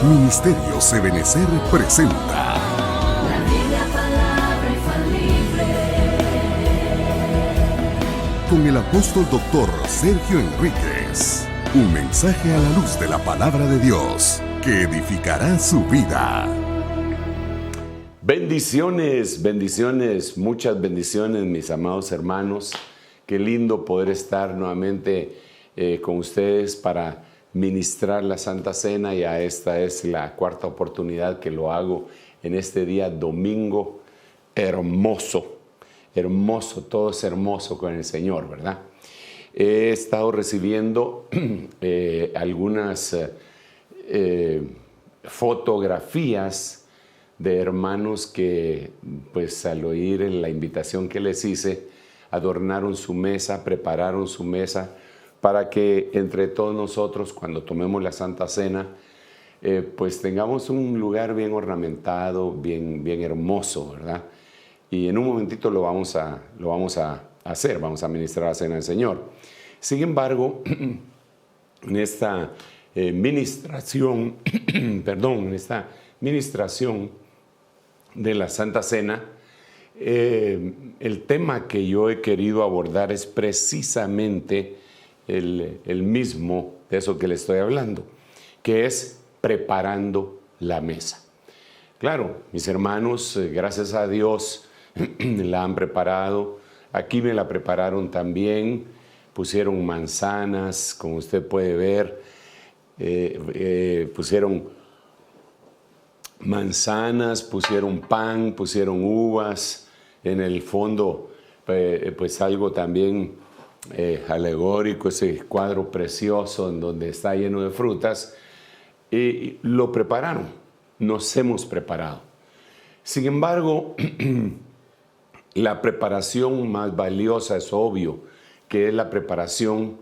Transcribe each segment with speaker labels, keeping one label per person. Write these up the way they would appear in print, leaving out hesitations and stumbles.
Speaker 1: Ministerios Ebenecer presenta
Speaker 2: La Biblia, palabra infalible.
Speaker 1: con el apóstol doctor Sergio Enríquez. Un mensaje a la luz de la palabra de Dios que edificará su vida.
Speaker 3: Bendiciones, bendiciones, muchas bendiciones, mis amados hermanos. Qué lindo poder estar nuevamente con ustedes para ministrar la Santa Cena. Ya esta es la cuarta oportunidad que lo hago en este día domingo hermoso. Hermoso, todo es hermoso con el Señor, ¿verdad? He estado recibiendo algunas fotografías de hermanos que, pues al oír la invitación que les hice, adornaron su mesa, prepararon su mesa para que entre todos nosotros, cuando tomemos la Santa Cena, pues tengamos un lugar bien ornamentado, bien hermoso, ¿verdad? Y en un momentito lo vamos a hacer, vamos a ministrar la Cena del Señor. Sin embargo, en esta ministración, en esta ministración de la Santa Cena, el tema que yo he querido abordar es precisamente el mismo de eso que le estoy hablando, que es preparando la mesa. Claro, mis hermanos, gracias a Dios, la han preparado. Aquí me la prepararon también. Pusieron manzanas, como usted puede ver. Pusieron manzanas, pusieron pan, pusieron uvas. En el fondo, pues algo también alegórico, ese cuadro precioso en donde está lleno de frutas. Y lo prepararon, nos hemos preparado. Sin embargo, la preparación más valiosa es obvio, que es la preparación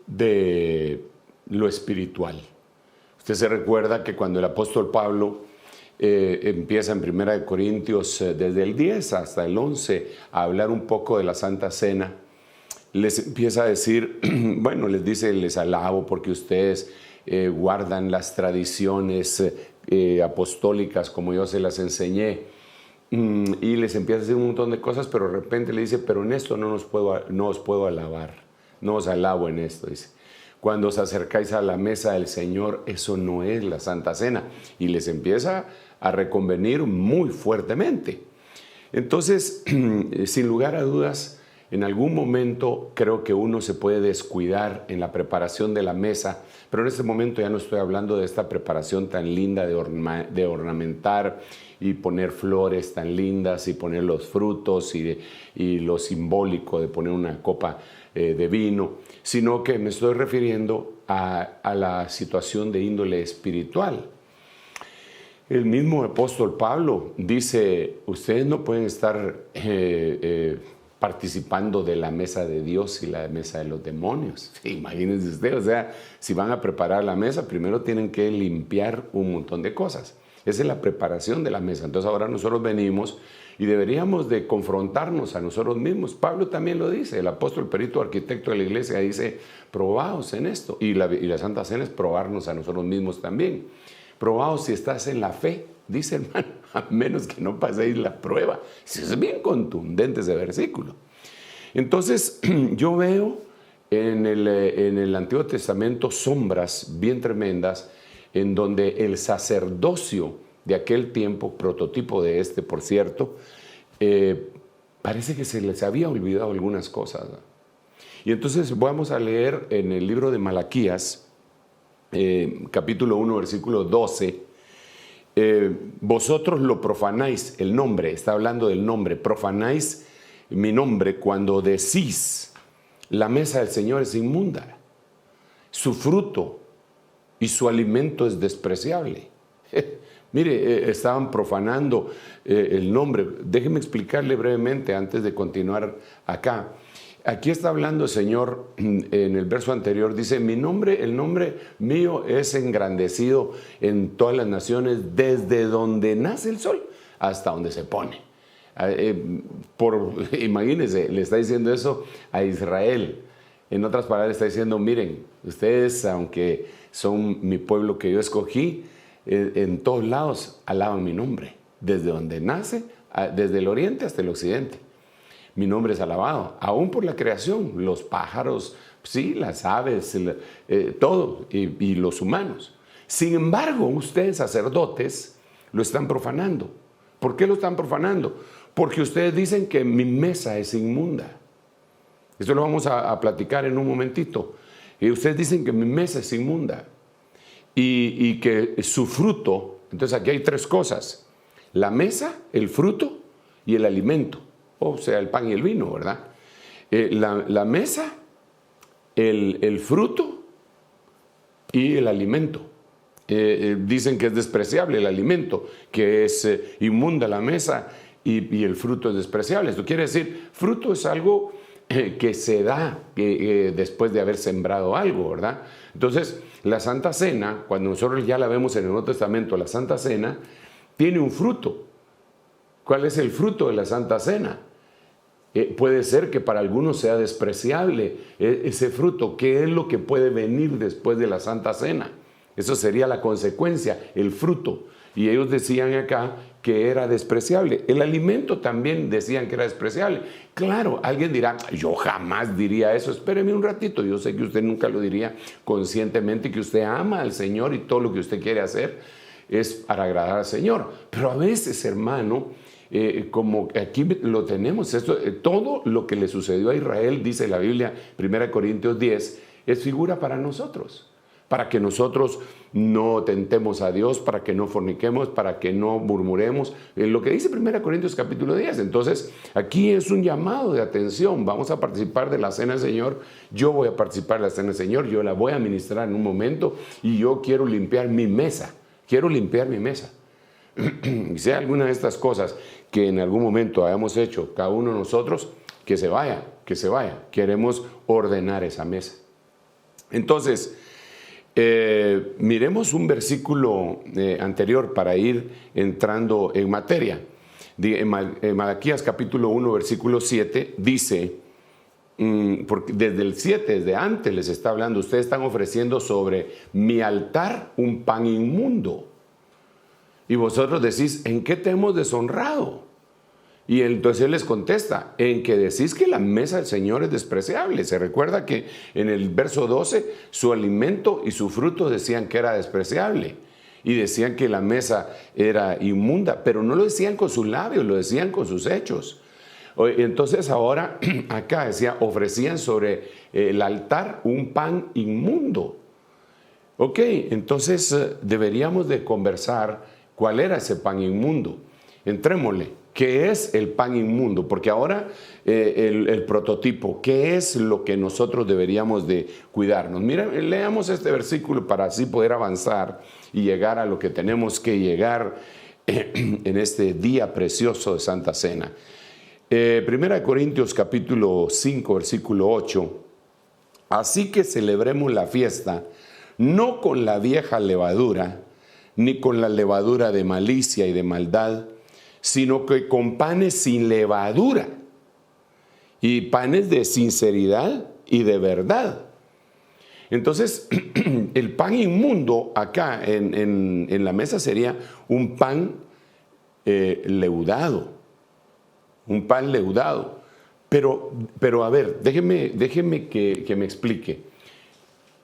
Speaker 3: de lo espiritual. Usted se recuerda que cuando el apóstol Pablo empieza en 1 Corintios desde el 10 hasta el 11 a hablar un poco de la Santa Cena, les empieza a decir, bueno, les dice, les alabo porque ustedes guardan las tradiciones apostólicas como yo se las enseñé, y les empieza a decir un montón de cosas, pero de repente le dice, pero en esto no os puedo alabar, no os alabo en esto, dice. Cuando os acercáis a la mesa del Señor, eso no es la Santa Cena. Y les empieza a reconvenir muy fuertemente. Entonces, sin lugar a dudas, en algún momento creo que uno se puede descuidar en la preparación de la mesa, pero en este momento ya no estoy hablando de esta preparación tan linda de ornamentar y poner flores tan lindas y poner los frutos y lo simbólico de poner una copa de vino, sino que me estoy refiriendo a la situación de índole espiritual. El mismo apóstol Pablo dice, ustedes no pueden estar participando de la mesa de Dios y la mesa de los demonios. Imagínense ustedes, o sea, si van a preparar la mesa, primero tienen que limpiar un montón de cosas. Esa es la preparación de la mesa. Entonces ahora nosotros venimos y deberíamos de confrontarnos a nosotros mismos. Pablo también lo dice, el apóstol, perito, arquitecto de la iglesia, dice, probaos en esto. Y la Santa Cena es probarnos a nosotros mismos también. Probaos si estás en la fe, dice hermano, a menos que no paséis la prueba. Es bien contundente ese versículo. Entonces yo veo en el Antiguo Testamento sombras bien tremendas en donde el sacerdocio de aquel tiempo, prototipo de este, por cierto, parece que se les había olvidado algunas cosas, ¿no? Y entonces vamos a leer en el libro de Malaquías, capítulo 1, versículo 12, vosotros lo profanáis, el nombre, está hablando del nombre, profanáis mi nombre cuando decís, la mesa del Señor es inmunda, su fruto y su alimento es despreciable. Mire, estaban profanando el nombre. Déjeme explicarle brevemente antes de continuar acá. Aquí está hablando el Señor, en el verso anterior, dice, el nombre mío es engrandecido en todas las naciones, desde donde nace el sol hasta donde se pone. Imagínense, le está diciendo eso a Israel. En otras palabras, está diciendo, miren, ustedes, aunque son mi pueblo que yo escogí, en todos lados alaban mi nombre, desde donde nace, desde el oriente hasta el occidente. Mi nombre es alabado, aún por la creación, los pájaros, sí, las aves, todo, y los humanos. Sin embargo, ustedes sacerdotes lo están profanando. ¿Por qué lo están profanando? Porque ustedes dicen que mi mesa es inmunda. Eso lo vamos a platicar en un momentito. Y ustedes dicen que mi mesa es inmunda y que su fruto, entonces aquí hay tres cosas: la mesa, el fruto y el alimento, o sea, el pan y el vino, ¿verdad? La mesa, el fruto y el alimento. Dicen que es despreciable el alimento, que es inmunda la mesa y el fruto es despreciable. Esto quiere decir, fruto es algo que se da después de haber sembrado algo, ¿verdad? Entonces, la Santa Cena, cuando nosotros ya la vemos en el Nuevo Testamento, la Santa Cena tiene un fruto. ¿Cuál es el fruto de la Santa Cena? Puede ser que para algunos sea despreciable ese fruto. ¿Qué es lo que puede venir después de la Santa Cena? Eso sería la consecuencia, el fruto. Y ellos decían acá que era despreciable. El alimento también decían que era despreciable. Claro, alguien dirá, yo jamás diría eso. Espéreme un ratito, yo sé que usted nunca lo diría conscientemente, que usted ama al Señor y todo lo que usted quiere hacer es para agradar al Señor. Pero a veces, hermano, como aquí lo tenemos, todo lo que le sucedió a Israel, dice la Biblia, 1 Corintios 10, es figura para nosotros. Para que nosotros no tentemos a Dios, para que no forniquemos, para que no murmuremos. Lo que dice 1 Corintios capítulo 10. Entonces, aquí es un llamado de atención. Vamos a participar de la Cena del Señor. Yo voy a participar de la Cena del Señor. Yo la voy a ministrar en un momento y yo quiero limpiar mi mesa. Quiero limpiar mi mesa. Y sea alguna de estas cosas que en algún momento hayamos hecho cada uno de nosotros, que se vaya, que se vaya. Queremos ordenar esa mesa. Entonces, miremos un versículo anterior para ir entrando en materia. En Malaquías capítulo 1, versículo 7, dice, porque desde el 7, desde antes les está hablando, ustedes están ofreciendo sobre mi altar un pan inmundo. Y vosotros decís, ¿en qué te hemos deshonrado? Y entonces él les contesta, en que decís que la mesa del Señor es despreciable. Se recuerda que en el verso 12, su alimento y su fruto decían que era despreciable. Y decían que la mesa era inmunda, pero no lo decían con sus labios, lo decían con sus hechos. Entonces ahora, acá decía, ofrecían sobre el altar un pan inmundo. Ok, entonces deberíamos de conversar cuál era ese pan inmundo. Entrémosle. ¿Qué es el pan inmundo? Porque ahora el prototipo, ¿qué es lo que nosotros deberíamos de cuidarnos? Miren, leamos este versículo para así poder avanzar y llegar a lo que tenemos que llegar en este día precioso de Santa Cena. 1 Corintios capítulo 5, versículo 8. Así que celebremos la fiesta, no con la vieja levadura, ni con la levadura de malicia y de maldad, sino que con panes sin levadura y panes de sinceridad y de verdad. Entonces, el pan inmundo acá en la mesa sería un pan leudado, un pan leudado. Pero a ver, déjeme que me explique.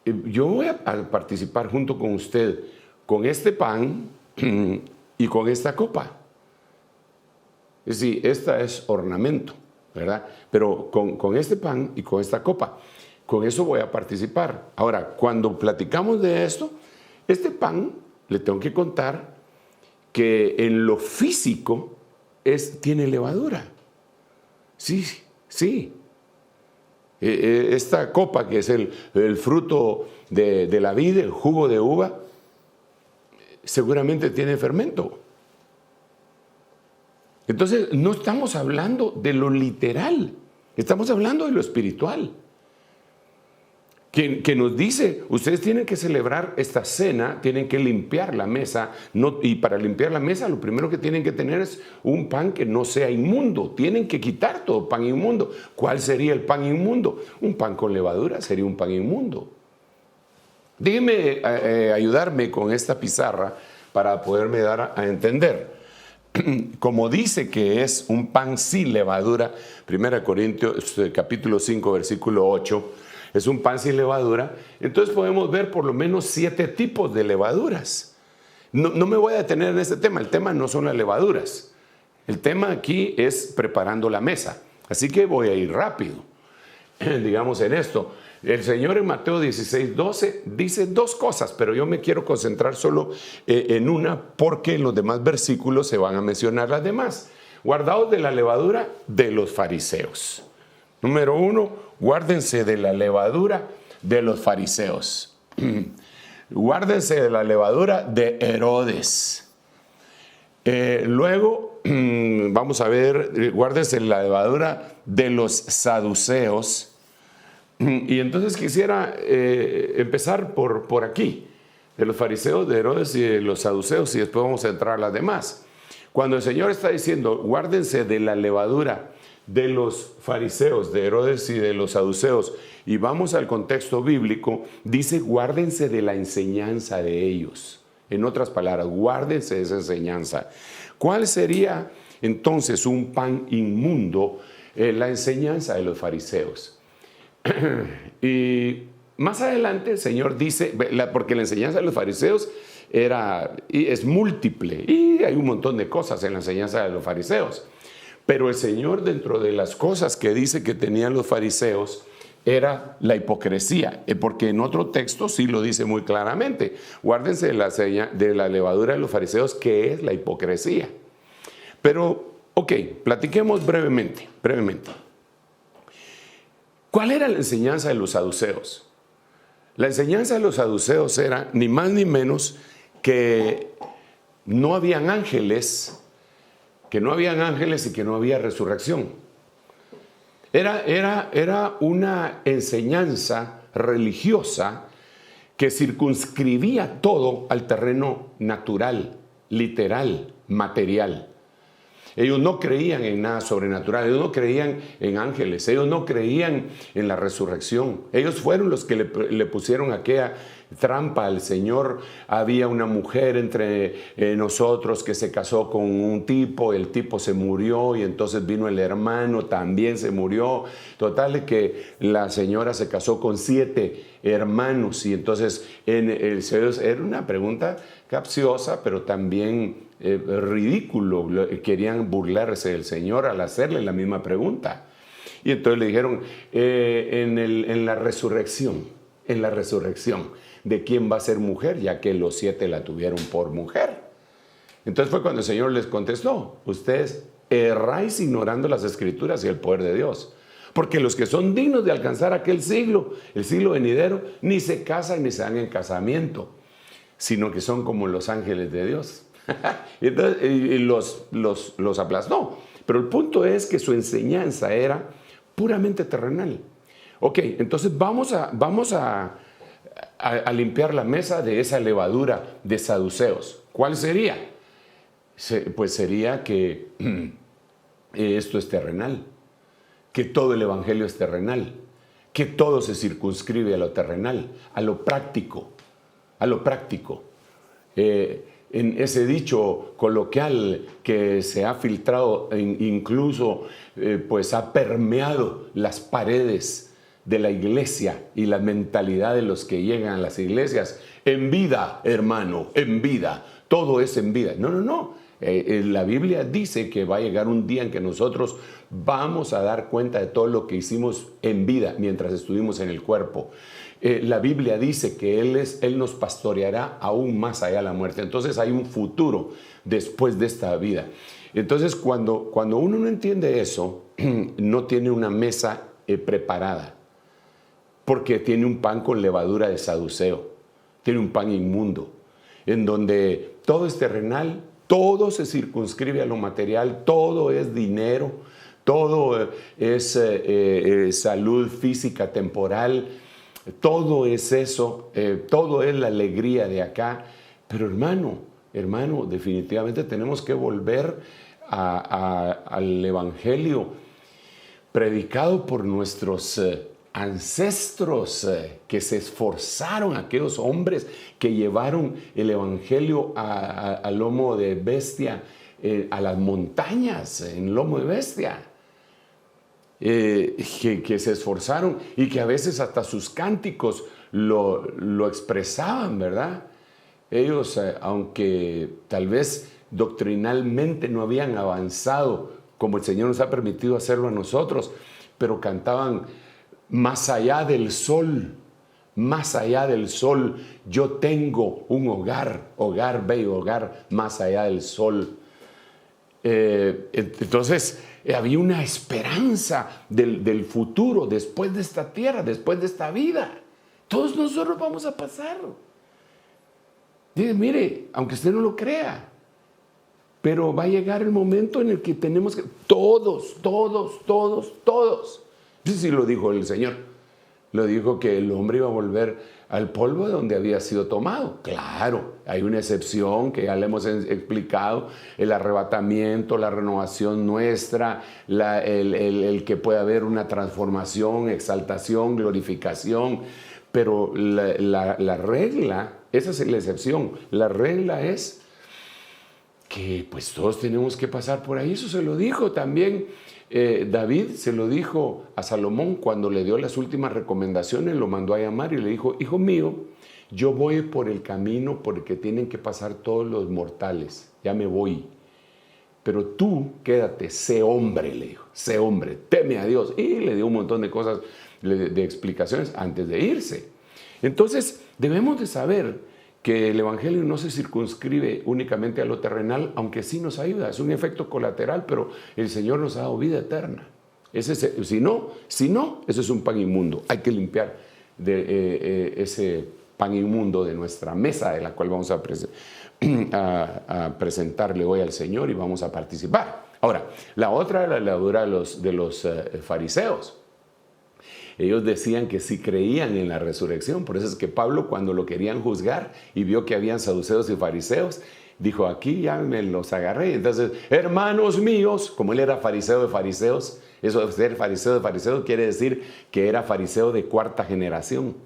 Speaker 3: Yo voy a participar junto con usted con este pan y con esta copa. Es decir, esta es ornamento, ¿verdad? Pero con este pan y con esta copa, con eso voy a participar. Ahora, cuando platicamos de esto, este pan, le tengo que contar que en lo físico tiene levadura. Sí, sí. Esta copa, que es el fruto de la vid, el jugo de uva, seguramente tiene fermento. Entonces, no estamos hablando de lo literal, estamos hablando de lo espiritual. Que nos dice, ustedes tienen que celebrar esta cena, tienen que limpiar la mesa, y para limpiar la mesa lo primero que tienen que tener es un pan que no sea inmundo, tienen que quitar todo pan inmundo. ¿Cuál sería el pan inmundo? Un pan con levadura sería un pan inmundo. Déjenme ayudarme con esta pizarra para poderme dar a entender. Como dice que es un pan sin levadura, 1 Corintios capítulo 5, versículo 8, es un pan sin levadura, entonces podemos ver por lo menos 7 tipos de levaduras. No me voy a detener en este tema, el tema no son las levaduras, el tema aquí es preparando la mesa, así que voy a ir rápido, digamos en esto. El Señor en Mateo 16, 12 dice 2 cosas, pero yo me quiero concentrar solo en una porque en los demás versículos se van a mencionar las demás. Guardaos de la levadura de los fariseos. Número 1, guárdense de la levadura de los fariseos. Guárdense de la levadura de Herodes. Luego, vamos a ver, guárdense de la levadura de los saduceos. Y entonces quisiera empezar por aquí, de los fariseos, de Herodes y de los saduceos, y después vamos a entrar a las demás. Cuando el Señor está diciendo, guárdense de la levadura de los fariseos, de Herodes y de los saduceos, y vamos al contexto bíblico, dice, guárdense de la enseñanza de ellos. En otras palabras, guárdense de esa enseñanza. ¿Cuál sería entonces un pan inmundo? La enseñanza de los fariseos. Y más adelante el Señor dice, porque la enseñanza de los fariseos es múltiple y hay un montón de cosas en la enseñanza de los fariseos, pero el Señor, dentro de las cosas que dice que tenían los fariseos, era la hipocresía, porque en otro texto sí lo dice muy claramente. Guárdense de la levadura de los fariseos, que es la hipocresía. Pero, ok, platiquemos brevemente. ¿Cuál era la enseñanza de los saduceos? La enseñanza de los saduceos era ni más ni menos que no habían ángeles, y que no había resurrección. Era una enseñanza religiosa que circunscribía todo al terreno natural, literal, material. Ellos no creían en nada sobrenatural, ellos no creían en ángeles, ellos no creían en la resurrección. Ellos fueron los que le pusieron aquella trampa al Señor. Había una mujer entre nosotros que se casó con un tipo, el tipo se murió y entonces vino el hermano, también se murió. Total que la señora se casó con 7 hermanos y entonces era una pregunta capciosa, pero también ridículo. Querían burlarse del Señor al hacerle la misma pregunta. Y entonces le dijeron, en la resurrección, ¿de quién va a ser mujer? Ya que los 7 la tuvieron por mujer. Entonces fue cuando el Señor les contestó, ustedes erráis ignorando las Escrituras y el poder de Dios. Porque los que son dignos de alcanzar aquel siglo, el siglo venidero, ni se casan ni se dan en casamiento, sino que son como los ángeles de Dios. Y entonces los aplastó. Pero el punto es que su enseñanza era puramente terrenal. Ok, entonces vamos a limpiar la mesa de esa levadura de saduceos. ¿Cuál sería? Pues sería que esto es terrenal, que todo el evangelio es terrenal, que todo se circunscribe a lo terrenal, a lo práctico. En ese dicho coloquial que se ha filtrado, incluso pues ha permeado las paredes de la iglesia y la mentalidad de los que llegan a las iglesias. En vida, hermano, en vida, todo es en vida. No. La Biblia dice que va a llegar un día en que nosotros vamos a dar cuenta de todo lo que hicimos en vida mientras estuvimos en el cuerpo. La Biblia dice que Él nos pastoreará aún más allá de la muerte. Entonces hay un futuro después de esta vida. Entonces cuando uno no entiende eso, no tiene una mesa preparada, porque tiene un pan con levadura de saduceo, tiene un pan inmundo, en donde todo es terrenal, todo se circunscribe a lo material, todo es dinero, todo es salud física temporal. Todo es eso, todo es la alegría de acá. Pero hermano, definitivamente tenemos que volver al evangelio predicado por nuestros ancestros que se esforzaron, aquellos hombres que llevaron el evangelio a lomo de bestia, a las montañas en lomo de bestia, que se esforzaron y que a veces hasta sus cánticos lo expresaban, ¿verdad? Ellos, aunque tal vez doctrinalmente no habían avanzado como el Señor nos ha permitido hacerlo a nosotros, pero cantaban: más allá del sol, más allá del sol, yo tengo un hogar, hogar, bello hogar, más allá del sol. Entonces, había una esperanza del futuro después de esta tierra, después de esta vida. Todos nosotros vamos a pasar. Dice, mire, aunque usted no lo crea, pero va a llegar el momento en el que tenemos que, todos. Sí, lo dijo el Señor. Lo dijo que el hombre iba a volver al polvo de donde había sido tomado. Claro, hay una excepción que ya le hemos explicado: el arrebatamiento, la renovación nuestra, el que pueda haber una transformación, exaltación, glorificación. Pero la regla, esa es la excepción. La regla es que pues todos tenemos que pasar por ahí. Eso se lo dijo también David, se lo dijo a Salomón cuando le dio las últimas recomendaciones. Lo mandó a llamar y le dijo: hijo mío, yo voy por el camino por el que tienen que pasar todos los mortales, ya me voy, pero tú quédate, sé hombre, le dijo, sé hombre, teme a Dios. Y le dio un montón de cosas, de explicaciones antes de irse. Entonces debemos de saber que el evangelio no se circunscribe únicamente a lo terrenal, aunque sí nos ayuda, es un efecto colateral, pero el Señor nos ha dado vida eterna. Si no, eso es un pan inmundo. Hay que limpiar ese pan inmundo de nuestra mesa, de la cual vamos a presentarle hoy al Señor y vamos a participar. Ahora, la otra era la levadura de los fariseos. Ellos decían que sí creían en la resurrección. Por eso es que Pablo, cuando lo querían juzgar y vio que habían saduceos y fariseos, dijo: aquí ya me los agarré. Entonces, hermanos míos, como él era fariseo de fariseos, eso de ser fariseo de fariseos quiere decir que era fariseo de cuarta generación.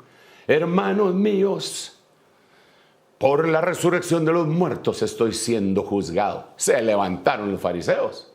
Speaker 3: Hermanos míos, por la resurrección de los muertos estoy siendo juzgado. Se levantaron los fariseos.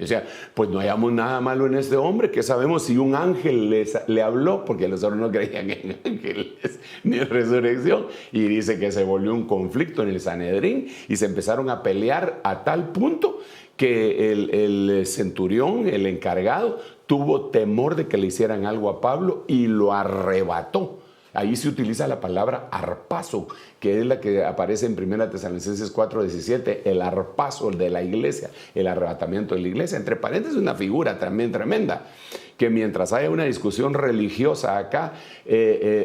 Speaker 3: O sea, pues no hallamos nada malo en este hombre, que sabemos si un ángel le habló, porque los otros no creían en ángeles ni en resurrección, y dice que se volvió un conflicto en el Sanedrín y se empezaron a pelear a tal punto que el centurión, el encargado, tuvo temor de que le hicieran algo a Pablo y lo arrebató. Ahí se utiliza la palabra arpazo, que es la que aparece en 1 Tesalonicenses 4:17, el arpazo de la iglesia, el arrebatamiento de la iglesia. Entre paréntesis, una figura también tremenda, que mientras haya una discusión religiosa acá,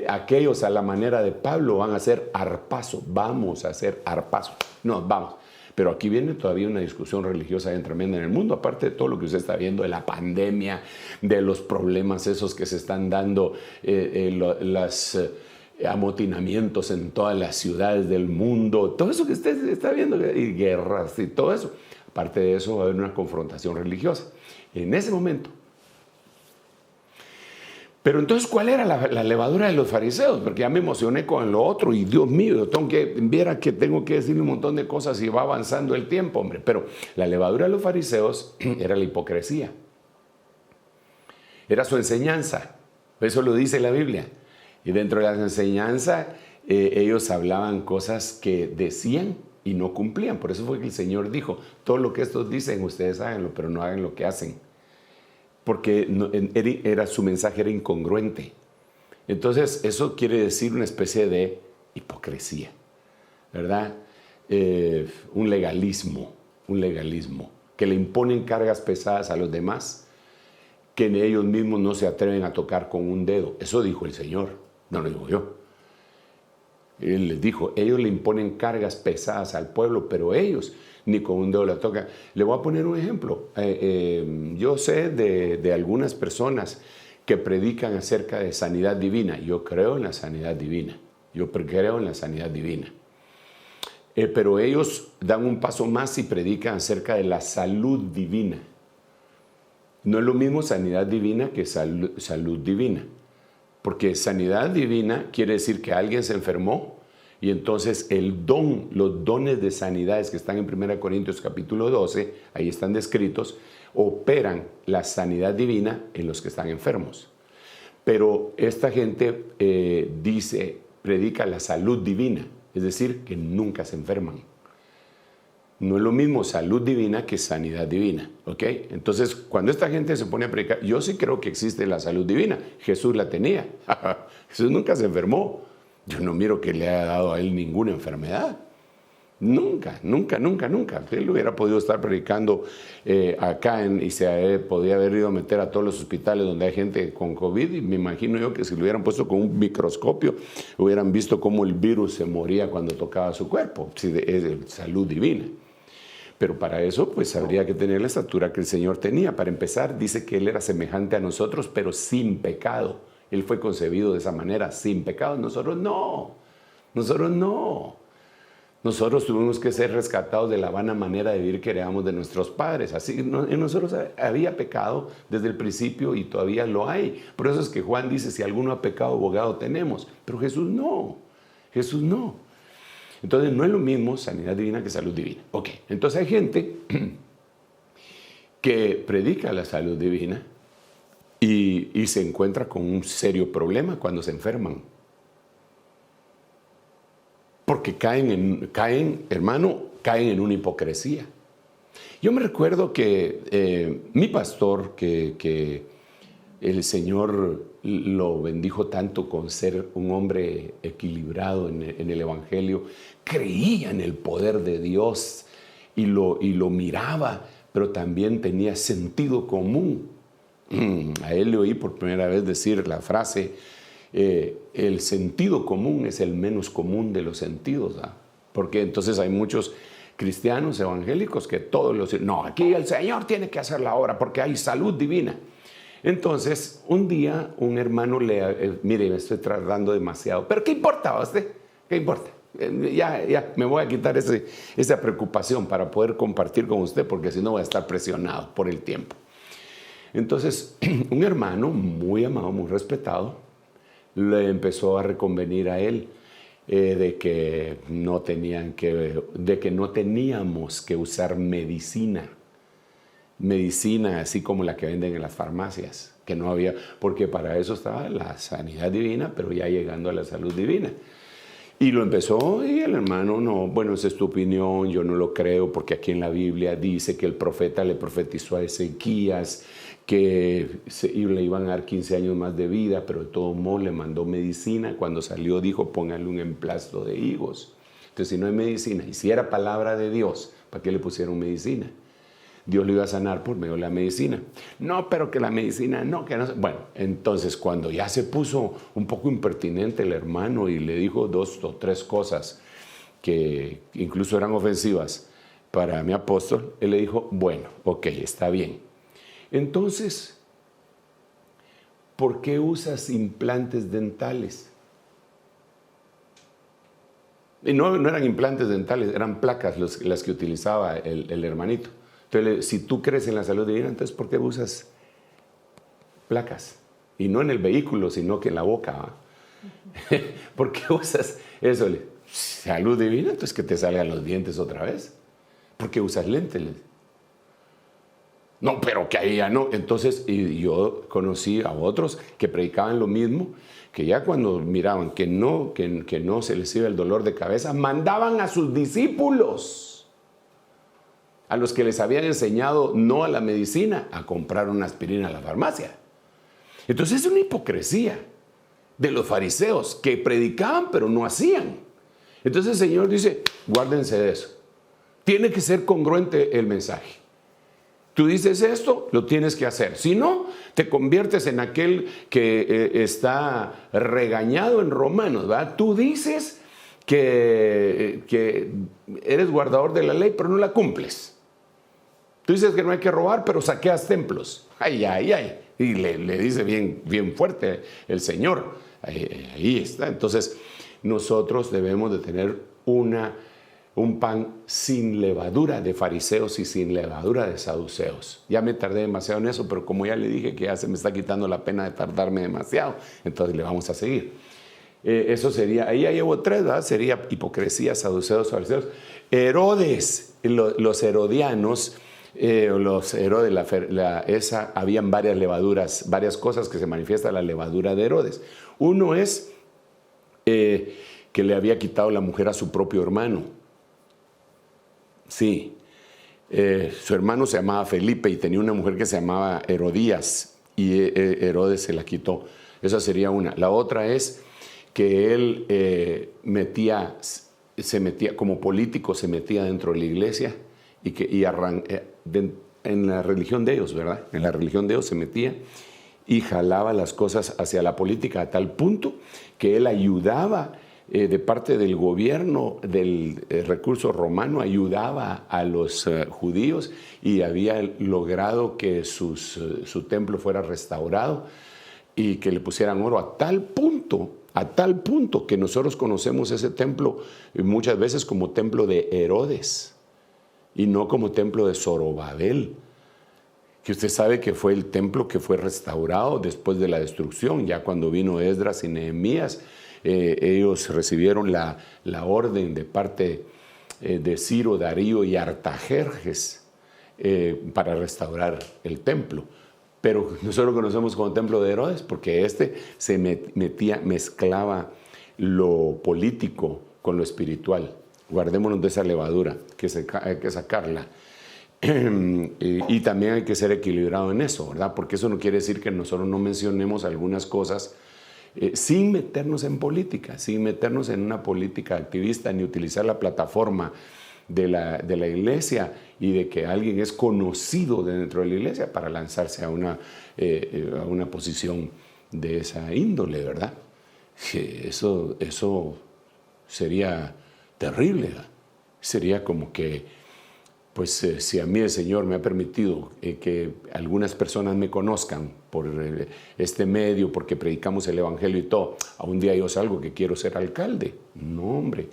Speaker 3: aquellos a la manera de Pablo van a hacer arpazo, vamos a hacer arpazo, no, vamos. Pero aquí viene todavía una discusión religiosa bien tremenda en el mundo, aparte de todo lo que usted está viendo, de la pandemia, de los problemas esos que se están dando, los amotinamientos en todas las ciudades del mundo, todo eso que usted está viendo, y guerras y todo eso. Aparte de eso va a haber una confrontación religiosa. En ese momento. Pero entonces, ¿cuál era la levadura de los fariseos? Porque ya me emocioné con lo otro y Dios mío, viera que tengo que decirle un montón de cosas y va avanzando el tiempo, hombre. Pero la levadura de los fariseos era la hipocresía. Era su enseñanza. Eso lo dice la Biblia. Y dentro de la enseñanza, ellos hablaban cosas que decían y no cumplían. Por eso fue que el Señor dijo: todo lo que estos dicen, ustedes háganlo, pero no hagan lo que hacen. Porque su mensaje era incongruente. Entonces, eso quiere decir una especie de hipocresía, ¿verdad? Un legalismo, que le imponen cargas pesadas a los demás, que ellos mismos no se atreven a tocar con un dedo. Eso dijo el Señor, no lo digo yo. Él les dijo: ellos le imponen cargas pesadas al pueblo, pero ellos ni con un dedo la tocan. Le voy a poner un ejemplo. Yo sé de algunas personas que predican acerca de sanidad divina. Yo creo en la sanidad divina. Pero ellos dan un paso más y predican acerca de la salud divina. No es lo mismo sanidad divina que salud divina. Porque sanidad divina quiere decir que alguien se enfermó y entonces los dones de sanidades que están en 1 Corintios capítulo 12, ahí están descritos, operan la sanidad divina en los que están enfermos. Pero esta gente predica la salud divina, es decir, que nunca se enferman. No es lo mismo salud divina que sanidad divina, ¿ok? Entonces, cuando esta gente se pone a predicar, yo sí creo que existe la salud divina. Jesús la tenía. Jesús nunca se enfermó. Yo no miro que le haya dado a él ninguna enfermedad. Nunca, nunca, nunca, nunca. Él hubiera podido estar predicando acá y podía haber ido a meter a todos los hospitales donde hay gente con COVID, y me imagino yo que si lo hubieran puesto con un microscopio, hubieran visto cómo el virus se moría cuando tocaba su cuerpo. Sí, es de salud divina. Pero para eso, pues, habría que tener la estatura que el Señor tenía. Para empezar, dice que Él era semejante a nosotros, pero sin pecado. Él fue concebido de esa manera, sin pecado. Nosotros no. Nosotros no. Nosotros tuvimos que ser rescatados de la vana manera de vivir que heredamos de nuestros padres. Así, en nosotros había pecado desde el principio y todavía lo hay. Por eso es que Juan dice, si alguno ha pecado, abogado tenemos. Pero Jesús no. Jesús no. Entonces, no es lo mismo sanidad divina que salud divina. Ok, entonces hay gente que predica la salud divina y se encuentra con un serio problema cuando se enferman. Porque caen en una hipocresía. Yo me recuerdo que mi pastor, que el Señor lo bendijo tanto con ser un hombre equilibrado en el Evangelio, creía en el poder de Dios y lo miraba, pero también tenía sentido común. A él le oí por primera vez decir la frase, el sentido común es el menos común de los sentidos, ¿ah? Porque entonces hay muchos cristianos evangélicos que todos los... No, aquí el Señor tiene que hacer la obra porque hay salud divina. Entonces, un día un hermano mire, me estoy tardando demasiado, pero ¿qué importa a usted? ¿Qué importa? Ya, me voy a quitar esa preocupación para poder compartir con usted, porque si no voy a estar presionado por el tiempo. Entonces, un hermano muy amado, muy respetado, le empezó a reconvenir a él de que no teníamos que usar medicina así como la que venden en las farmacias, que no había, porque para eso estaba la sanidad divina, pero ya llegando a la salud divina. Y lo empezó, y el hermano, no, bueno, esa es tu opinión, yo no lo creo, porque aquí en la Biblia dice que el profeta le profetizó a Ezequías que le iban a dar 15 años más de vida, pero de todo modo le mandó medicina. Cuando salió dijo, póngale un emplasto de higos. Entonces, si no hay medicina, y si era palabra de Dios, ¿para qué le pusieron medicina? Dios lo iba a sanar por medio de la medicina. No, pero que la medicina no, que no. Bueno, entonces cuando ya se puso un poco impertinente el hermano y le dijo 2 o 3 cosas que incluso eran ofensivas para mi apóstol, él le dijo, bueno, ok, está bien. Entonces, ¿por qué usas implantes dentales? Y no eran implantes dentales, eran placas las que utilizaba el hermanito. Entonces, si tú crees en la salud divina, entonces ¿por qué usas placas? Y no en el vehículo, sino que en la boca. ¿Por qué usas eso? Salud divina, entonces que te salgan los dientes otra vez. ¿Por qué usas lentes? No, pero que ahí ya no. Entonces, y yo conocí a otros que predicaban lo mismo, que ya cuando miraban que no se les iba el dolor de cabeza, mandaban a sus discípulos, a los que les habían enseñado no a la medicina, a comprar una aspirina a la farmacia. Entonces es una hipocresía de los fariseos que predicaban pero no hacían. Entonces el Señor dice, guárdense de eso. Tiene que ser congruente el mensaje. Tú dices esto, lo tienes que hacer. Si no, te conviertes en aquel que está regañado en Romanos, ¿verdad? Tú dices que eres guardador de la ley, pero no la cumples. Tú dices que no hay que robar, pero saqueas templos. Ay, ay, ay. Y le dice bien fuerte el Señor. Ahí está. Entonces, nosotros debemos de tener un pan sin levadura de fariseos y sin levadura de saduceos. Ya me tardé demasiado en eso, pero como ya le dije que ya se me está quitando la pena de tardarme demasiado, entonces le vamos a seguir. Eso sería, ahí ya llevo 3, ¿verdad? Sería hipocresía, saduceos, fariseos. Herodes, los herodianos, los Herodes, habían varias levaduras, varias cosas que se manifiesta la levadura de Herodes. Uno es que le había quitado la mujer a su propio hermano. Sí, su hermano se llamaba Felipe y tenía una mujer que se llamaba Herodías y Herodes se la quitó. Esa sería una. La otra es que él se metía como político, se metía dentro de la iglesia en la religión de ellos, ¿verdad? En la religión de ellos se metía y jalaba las cosas hacia la política a tal punto que él ayudaba de parte del gobierno del recurso romano, ayudaba a los judíos y había logrado que su templo fuera restaurado y que le pusieran oro a tal punto que nosotros conocemos ese templo muchas veces como templo de Herodes y no como templo de Zorobabel, que usted sabe que fue el templo que fue restaurado después de la destrucción, ya cuando vino Esdras y Nehemías. Ellos recibieron la orden de parte de Ciro, Darío y Artajerjes para restaurar el templo. Pero nosotros lo conocemos como templo de Herodes porque se mezclaba lo político con lo espiritual. Guardémonos de esa levadura, hay que sacarla. Y también hay que ser equilibrado en eso, ¿verdad? Porque eso no quiere decir que nosotros no mencionemos algunas cosas sin meternos en política, sin meternos en una política activista, ni utilizar la plataforma de la iglesia y de que alguien es conocido dentro de la iglesia para lanzarse a una posición de esa índole, ¿verdad? Eso sería terrible, ¿verdad? Sería como que, pues si a mí el Señor me ha permitido que algunas personas me conozcan por este medio, porque predicamos el Evangelio y todo, a un día yo salgo que quiero ser alcalde. No, hombre,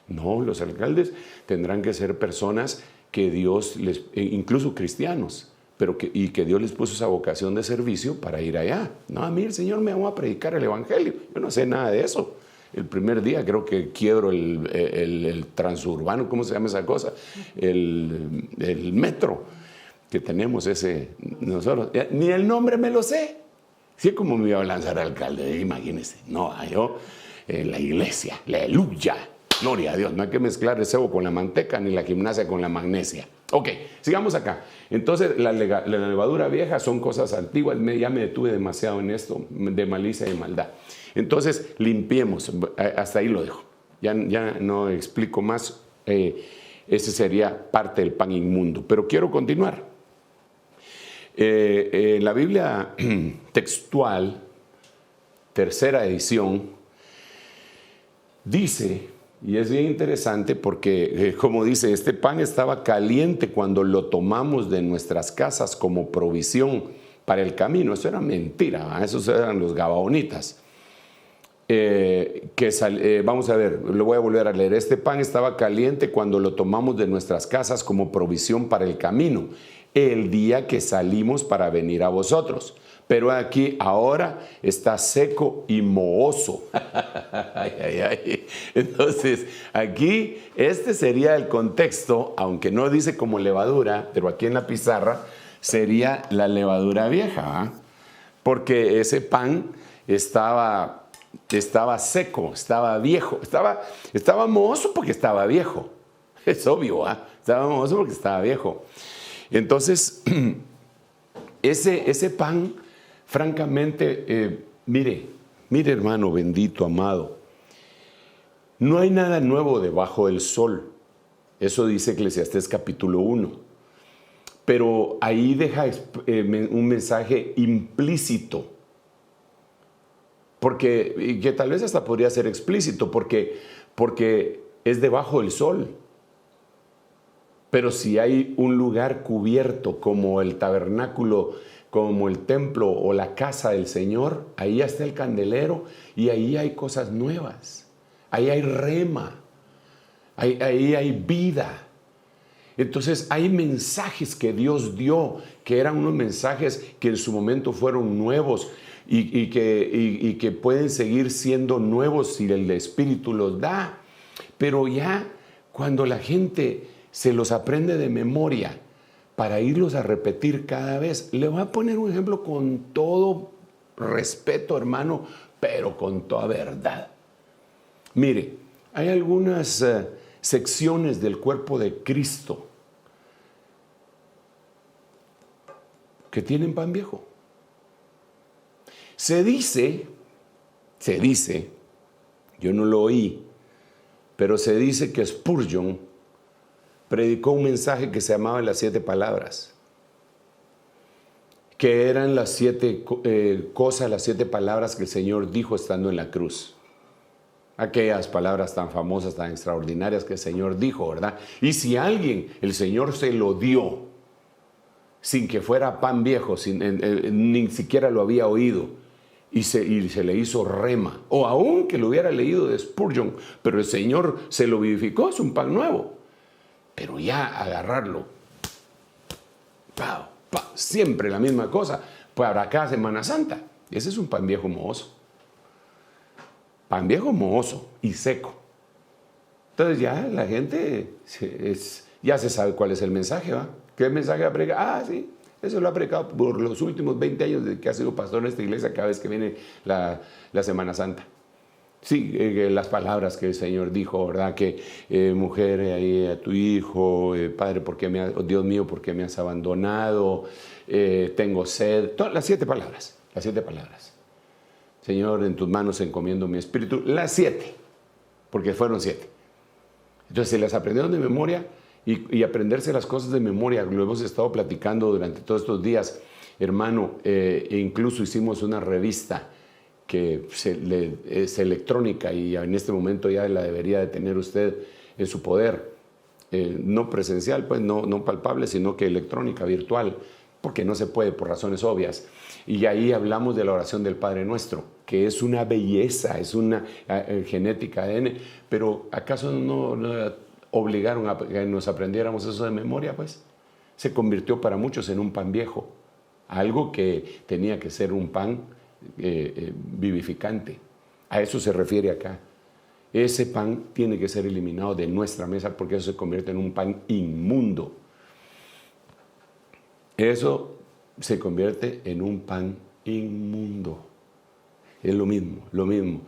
Speaker 3: no, los alcaldes tendrán que ser personas que Dios incluso cristianos, y que Dios les puso esa vocación de servicio para ir allá. No, a mí el Señor me va a predicar el Evangelio, yo no sé nada de eso. El primer día creo que quiebro el transurbano, ¿cómo se llama esa cosa? El metro que tenemos nosotros. Ni el nombre me lo sé. Sí, como me iba a lanzar alcalde, imagínense. No, yo, la iglesia, aleluya, gloria a Dios. No hay que mezclar el cebo con la manteca ni la gimnasia con la magnesia. Ok, sigamos acá. Entonces, la levadura vieja son cosas antiguas. Ya me detuve demasiado en esto, de malicia y maldad. Entonces, limpiemos. Hasta ahí lo dejo. Ya no explico más. Ese sería parte del pan inmundo. Pero quiero continuar. La Biblia textual, tercera edición, dice, y es bien interesante porque, como dice, este pan estaba caliente cuando lo tomamos de nuestras casas como provisión para el camino. Eso era mentira, ¿verdad? Esos eran los gabaonitas. Vamos a ver, lo voy a volver a leer. Este pan estaba caliente cuando lo tomamos de nuestras casas como provisión para el camino, el día que salimos para venir a vosotros. Pero aquí ahora está seco y mohoso. Entonces, aquí este sería el contexto, aunque no dice como levadura, pero aquí en la pizarra sería la levadura vieja, ¿eh? Porque ese pan estaba seco, estaba viejo, estaba mohoso porque estaba viejo. Es obvio, ¿eh? Estaba mohoso porque estaba viejo. Entonces, ese pan, francamente, mire hermano bendito, amado, no hay nada nuevo debajo del sol. Eso dice Eclesiastés capítulo 1. Pero ahí deja un mensaje implícito. Y que tal vez hasta podría ser explícito, porque es debajo del sol. Pero si hay un lugar cubierto como el tabernáculo, como el templo o la casa del Señor, ahí está el candelero y ahí hay cosas nuevas. Ahí hay rema. Ahí hay vida. Entonces hay mensajes que Dios dio, que eran unos mensajes que en su momento fueron nuevos y que pueden seguir siendo nuevos si el Espíritu los da. Pero ya cuando la gente se los aprende de memoria para irlos a repetir cada vez, le voy a poner un ejemplo con todo respeto, hermano, pero con toda verdad. Mire, hay algunas secciones del cuerpo de Cristo que tienen pan viejo. Se dice, yo no lo oí, pero se dice que Spurgeon predicó un mensaje que se llamaba las 7 palabras, que eran las 7 cosas, las 7 palabras que el Señor dijo estando en la cruz. Aquellas palabras tan famosas, tan extraordinarias que el Señor dijo, ¿verdad? Y si alguien, el Señor se lo dio, sin que fuera pan viejo, ni siquiera lo había oído, y se le hizo rema, o aún que lo hubiera leído de Spurgeon, pero el Señor se lo vivificó, es un pan nuevo. Pero ya agarrarlo, siempre la misma cosa, para cada Semana Santa, ese es un pan viejo mohoso. Pan viejo mohoso y seco. Entonces ya la gente ya se sabe cuál es el mensaje, ¿va? ¿Qué mensaje ha predicado? Sí, eso lo ha predicado por los últimos 20 años desde que ha sido pastor en esta iglesia cada vez que viene la Semana Santa. Sí, las palabras que el Señor dijo, ¿verdad? Que mujer, ahí a tu hijo, Padre, Dios mío, ¿por qué me has abandonado? Tengo sed. Las 7 palabras, las 7 palabras. Señor, en tus manos encomiendo mi espíritu. Las 7, porque fueron 7. Entonces se las aprendieron de memoria y aprenderse las cosas de memoria. Lo hemos estado platicando durante todos estos días, hermano. Incluso hicimos una revista que es electrónica y en este momento ya la debería de tener usted en su poder. No presencial, pues no palpable, sino que electrónica, virtual, porque no se puede por razones obvias. Y ahí hablamos de la oración del Padre Nuestro, que es una belleza, es una genética, ADN, pero ¿acaso no obligaron a que nos aprendiéramos eso de memoria? Pues se convirtió para muchos en un pan viejo, algo que tenía que ser un pan vivificante. A eso se refiere acá. Ese pan tiene que ser eliminado de nuestra mesa porque eso se convierte en un pan inmundo. Eso se convierte en un pan inmundo. Es lo mismo.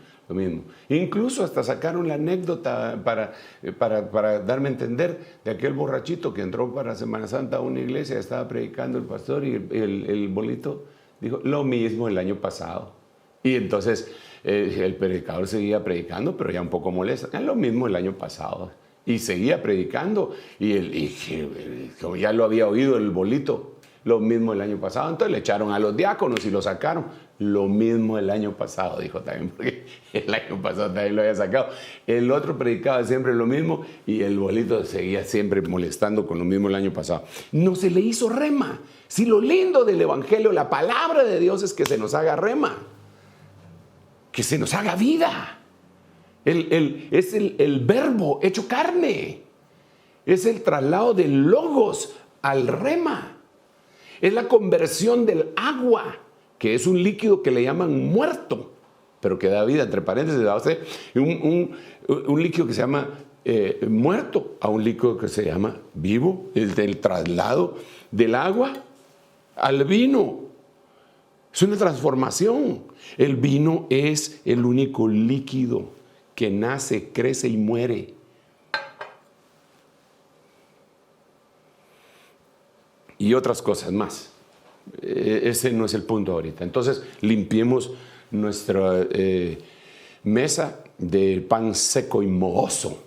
Speaker 3: Incluso hasta sacaron la anécdota para darme a entender de aquel borrachito que entró para Semana Santa a una iglesia, estaba predicando el pastor y el bolito dijo lo mismo el año pasado. Y entonces el predicador seguía predicando, pero ya un poco molesto. Es lo mismo el año pasado. Y seguía predicando y como ya lo había oído el bolito. Lo mismo el año pasado. Entonces le echaron a los diáconos y lo sacaron. Lo mismo el año pasado, dijo también, porque el año pasado también lo había sacado. El otro predicaba siempre lo mismo y el bolito seguía siempre molestando con lo mismo el año pasado. No se le hizo rema. Si lo lindo del Evangelio, la palabra de Dios es que se nos haga rema, que se nos haga vida. Es el verbo hecho carne. Es el traslado del logos al rema. Es la conversión del agua, que es un líquido que le llaman muerto, pero que da vida, entre paréntesis, da usted un líquido que se llama muerto a un líquido que se llama vivo, el traslado del agua al vino. Es una transformación. El vino es el único líquido que nace, crece y muere. Y otras cosas más. Ese no es el punto ahorita. Entonces, limpiemos nuestra mesa de pan seco y mohoso.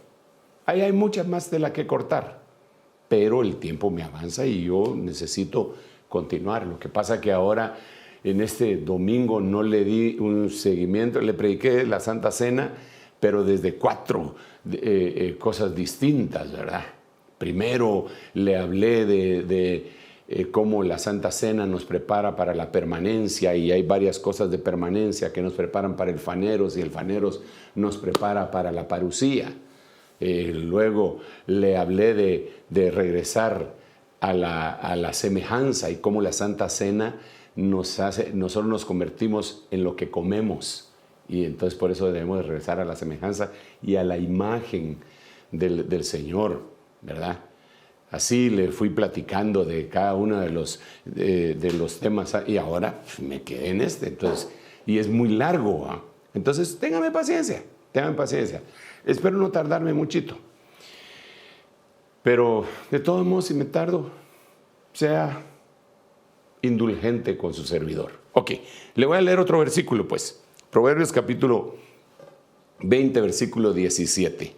Speaker 3: Ahí hay muchas más de la que cortar, pero el tiempo me avanza y yo necesito continuar. Lo que pasa que ahora, en este domingo, no le di un seguimiento. Le prediqué la Santa Cena, pero desde 4 cosas distintas, ¿verdad? Primero le hablé de cómo la Santa Cena nos prepara para la permanencia, y hay varias cosas de permanencia que nos preparan para el faneros, y el faneros nos prepara para la parucía. Luego le hablé de regresar a la semejanza y cómo la Santa Cena nosotros nos convertimos en lo que comemos. Y entonces por eso debemos de regresar a la semejanza y a la imagen del Señor, ¿verdad? Así le fui platicando de cada uno de los temas y ahora me quedé en este. Entonces, y es muy largo, ¿eh? Entonces téngame paciencia. Espero no tardarme muchito. Pero de todos modos, si me tardo, sea indulgente con su servidor. Ok, le voy a leer otro versículo, pues. Proverbios capítulo 20, versículo 17.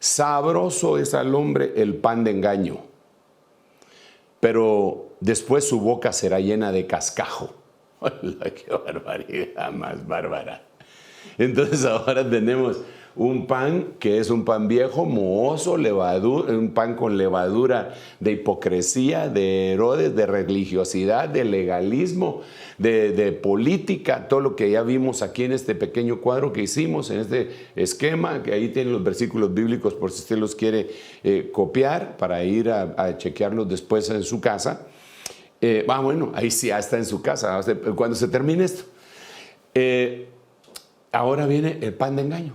Speaker 3: Sabroso es al hombre el pan de engaño, pero después su boca será llena de cascajo. ¡Hola, qué barbaridad más bárbara! Entonces ahora tenemos un pan que es un pan viejo, mohoso, un pan con levadura de hipocresía, de Herodes, de religiosidad, de legalismo, de política, todo lo que ya vimos aquí en este pequeño cuadro que hicimos, en este esquema, que ahí tienen los versículos bíblicos por si usted los quiere copiar para ir a chequearlos después en su casa. Bueno, ahí sí ya está en su casa, cuando se termine esto. Ahora viene el pan de engaño.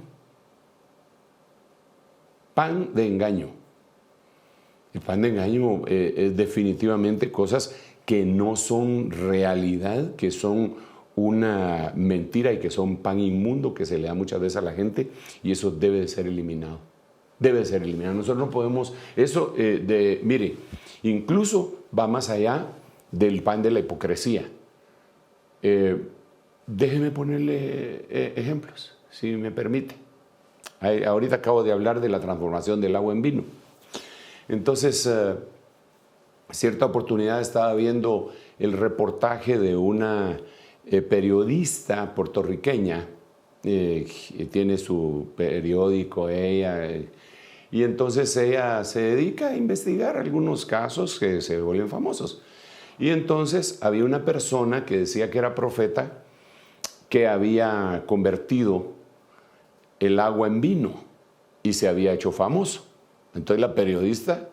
Speaker 3: Pan de engaño. El pan de engaño es definitivamente cosas que no son realidad, que son una mentira y que son pan inmundo que se le da muchas veces a la gente, y eso debe de ser eliminado. Debe de ser eliminado. Nosotros no podemos, eso mire, incluso va más allá del pan de la hipocresía. Déjeme ponerle ejemplos, si me permite. Ahorita acabo de hablar de la transformación del agua en vino. Entonces, cierta oportunidad estaba viendo el reportaje de una periodista puertorriqueña, tiene su periódico ella, y entonces ella se dedica a investigar algunos casos que se vuelven famosos. Y entonces había una persona que decía que era profeta, que había convertido el agua en vino y se había hecho famoso. Entonces la periodista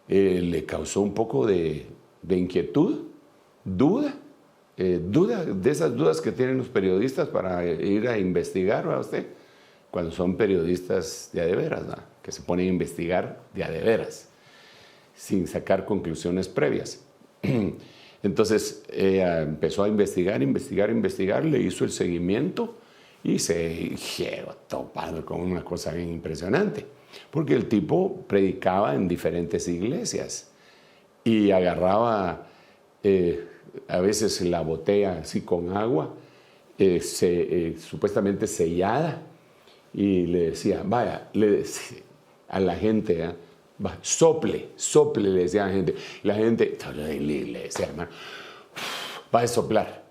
Speaker 3: le causó un poco de inquietud, duda de esas dudas que tienen los periodistas para ir a investigar, ¿verdad usted? Cuando son periodistas de a de veras, ¿no? Que se ponen a investigar de a de veras, sin sacar conclusiones previas. Entonces ella empezó a investigar, le hizo el seguimiento y se llegó a topar con una cosa bien impresionante, porque el tipo predicaba en diferentes iglesias y agarraba a veces la botella así con agua, supuestamente sellada, y le decía, vaya, le decía a la gente, sople, le decía a la gente. La gente le decía, hermano, va a soplar.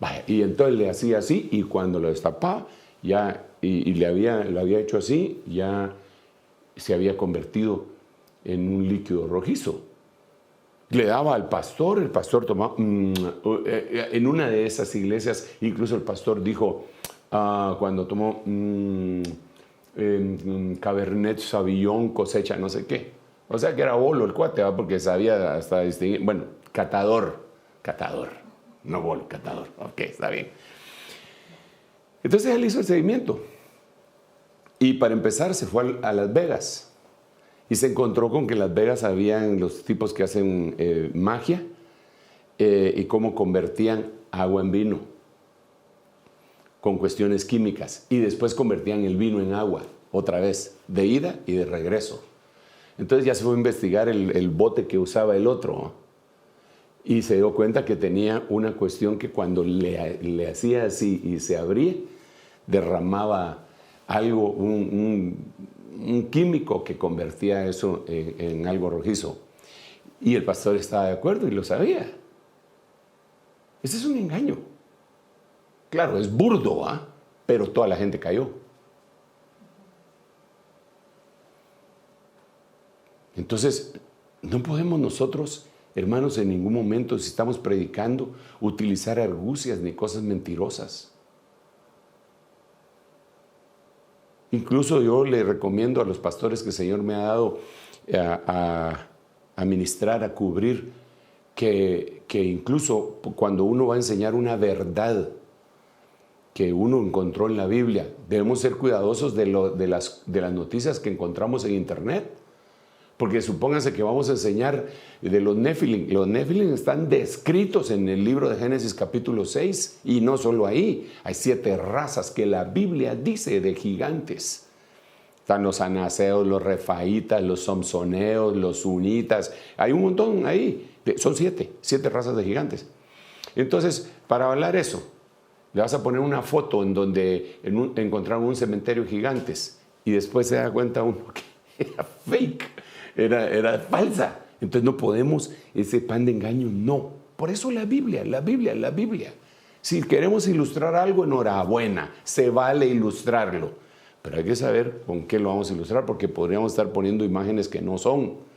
Speaker 3: Vaya. Y entonces le hacía así, y cuando lo destapaba, ya, y lo había hecho así, ya se había convertido en un líquido rojizo. Le daba al pastor, el pastor tomaba, en una de esas iglesias, incluso el pastor dijo, cuando tomó Cabernet Sauvignon cosecha no sé qué. O sea que era bolo el cuate, ¿va? Porque sabía hasta distinguir, bueno, catador, no bolo, catador, ok, está bien. Entonces él hizo el seguimiento y para empezar se fue a Las Vegas y se encontró con que en Las Vegas habían los tipos que hacen magia y cómo convertían agua en vino con cuestiones químicas y después convertían el vino en agua otra vez, de ida y de regreso. Entonces ya se fue a investigar el bote que usaba el otro, ¿no? Y se dio cuenta que tenía una cuestión que cuando le hacía así y se abría, derramaba algo, un químico que convertía eso en algo rojizo. Y el pastor estaba de acuerdo y lo sabía. Ese es un engaño. Claro, es burdo, pero toda la gente cayó. Entonces, no podemos nosotros, hermanos, en ningún momento, si estamos predicando, utilizar argucias ni cosas mentirosas. Incluso yo le recomiendo a los pastores que el Señor me ha dado a ministrar, a cubrir, que incluso cuando uno va a enseñar una verdad que uno encontró en la Biblia, debemos ser cuidadosos de las noticias que encontramos en internet. Porque supónganse que vamos a enseñar de los Nefilim. Los Nefilim están descritos en el libro de Génesis capítulo 6, y no solo ahí. Hay 7 razas que la Biblia dice de gigantes. Están los anaseos, los refaitas, los somsoneos, los sunitas. Hay un montón ahí. Son 7 razas de gigantes. Entonces, para hablar eso, le vas a poner una foto en donde encontraron un cementerio de gigantes, y después se da cuenta uno que era fake, era falsa. Entonces no podemos, ese pan de engaño, no. Por eso la Biblia. Si queremos ilustrar algo, enhorabuena, se vale ilustrarlo. Pero hay que saber con qué lo vamos a ilustrar, porque podríamos estar poniendo imágenes que no son.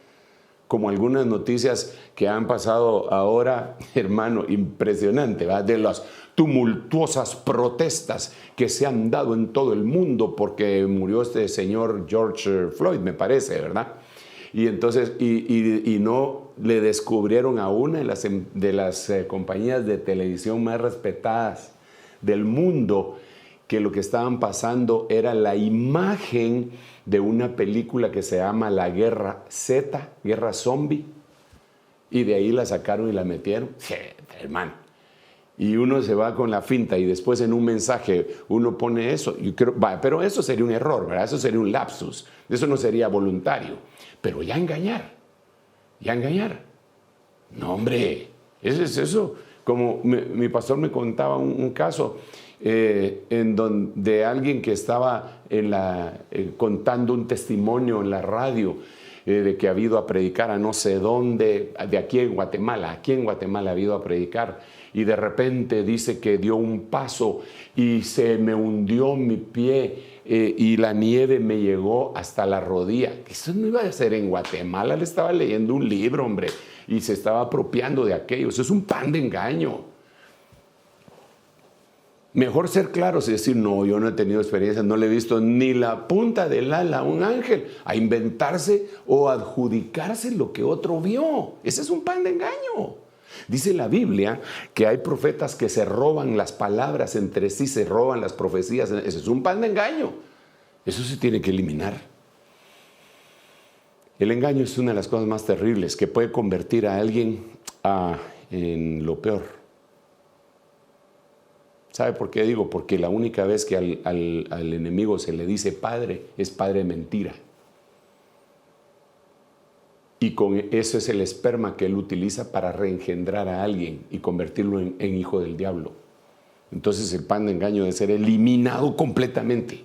Speaker 3: Como algunas noticias que han pasado ahora, hermano, impresionante, ¿verdad? De las tumultuosas protestas que se han dado en todo el mundo porque murió este señor George Floyd, me parece, ¿verdad? Y entonces, y no le descubrieron a una de las compañías de televisión más respetadas del mundo que lo que estaban pasando era la imagen de una película que se llama La Guerra Z, Guerra Zombie, y de ahí la sacaron y la metieron. Sí, hermano. Y uno se va con la finta y después en un mensaje uno pone eso. Yo creo, pero eso sería un error, ¿verdad? Eso sería un lapsus. Eso no sería voluntario. Pero ya engañar. No, hombre, eso. Como mi pastor me contaba un caso en donde alguien que estaba contando un testimonio en la radio de que ha ido a predicar a no sé dónde, de aquí en Guatemala ha ido a predicar, y de repente dice que dio un paso y se me hundió mi pie y la nieve me llegó hasta la rodilla. Eso no iba a ser en Guatemala, le estaba leyendo un libro, hombre, y se estaba apropiando de aquello. Eso es un pan de engaño. Mejor ser claros y decir, no, yo no he tenido experiencia, no le he visto ni la punta del ala a un ángel, a inventarse o adjudicarse lo que otro vio. Ese es un pan de engaño. Dice la Biblia que hay profetas que se roban las palabras entre sí, se roban las profecías. Ese es un pan de engaño. Eso se tiene que eliminar. El engaño es una de las cosas más terribles que puede convertir a alguien en lo peor. ¿Sabe por qué digo? Porque la única vez que al enemigo se le dice padre, es padre de mentira. Y con eso es el esperma que él utiliza para reengendrar a alguien y convertirlo en hijo del diablo. Entonces el pan de engaño debe ser eliminado completamente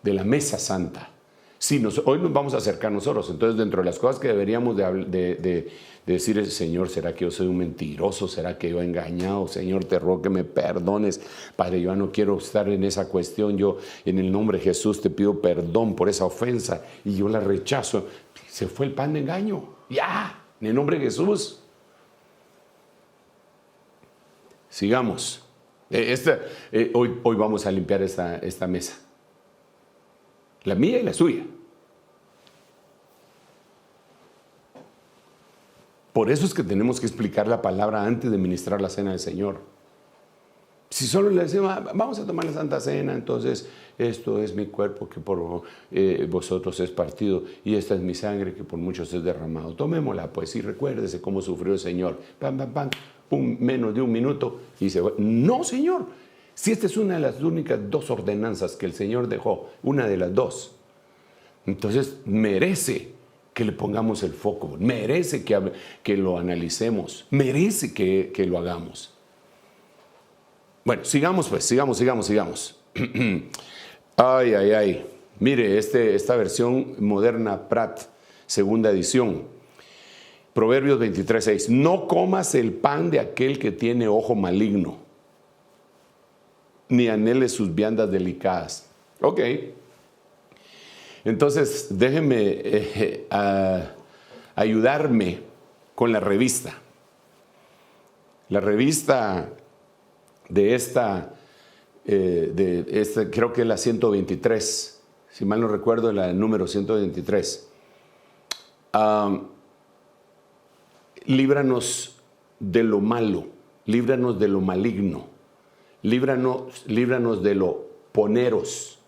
Speaker 3: de la mesa santa. Sí, hoy nos vamos a acercar nosotros. Entonces, dentro de las cosas que deberíamos de decir, Señor, ¿será que yo soy un mentiroso? ¿Será que yo he engañado? Señor, te ruego que me perdones. Padre, yo no quiero estar en esa cuestión. Yo, en el nombre de Jesús, te pido perdón por esa ofensa y yo la rechazo. Se fue el pan de engaño. Ya, en el nombre de Jesús. Sigamos. Hoy vamos a limpiar esta mesa. La mía y la suya. Por eso es que tenemos que explicar la palabra antes de ministrar la cena del Señor. Si solo le decimos, vamos a tomar la Santa Cena, entonces esto es mi cuerpo que por vosotros es partido y esta es mi sangre que por muchos es derramado. Tomémosla pues y recuérdese cómo sufrió el Señor. Pam, pam, pam, menos de un minuto y se va. No, Señor. Si esta es una de las únicas 2 ordenanzas que el Señor dejó, una de las 2, entonces merece que le pongamos el foco, merece que lo analicemos, merece que lo hagamos. Bueno, sigamos pues, sigamos. Ay. Mire, esta versión moderna Pratt, segunda edición. Proverbios 23:6. No comas el pan de aquel que tiene ojo maligno, ni anheles sus viandas delicadas. Ok. Entonces, déjenme ayudarme con la revista. La revista de esta creo que es la 123, si mal no recuerdo, la número 123. Líbranos de lo malo, líbranos de lo maligno, líbranos de lo poneros.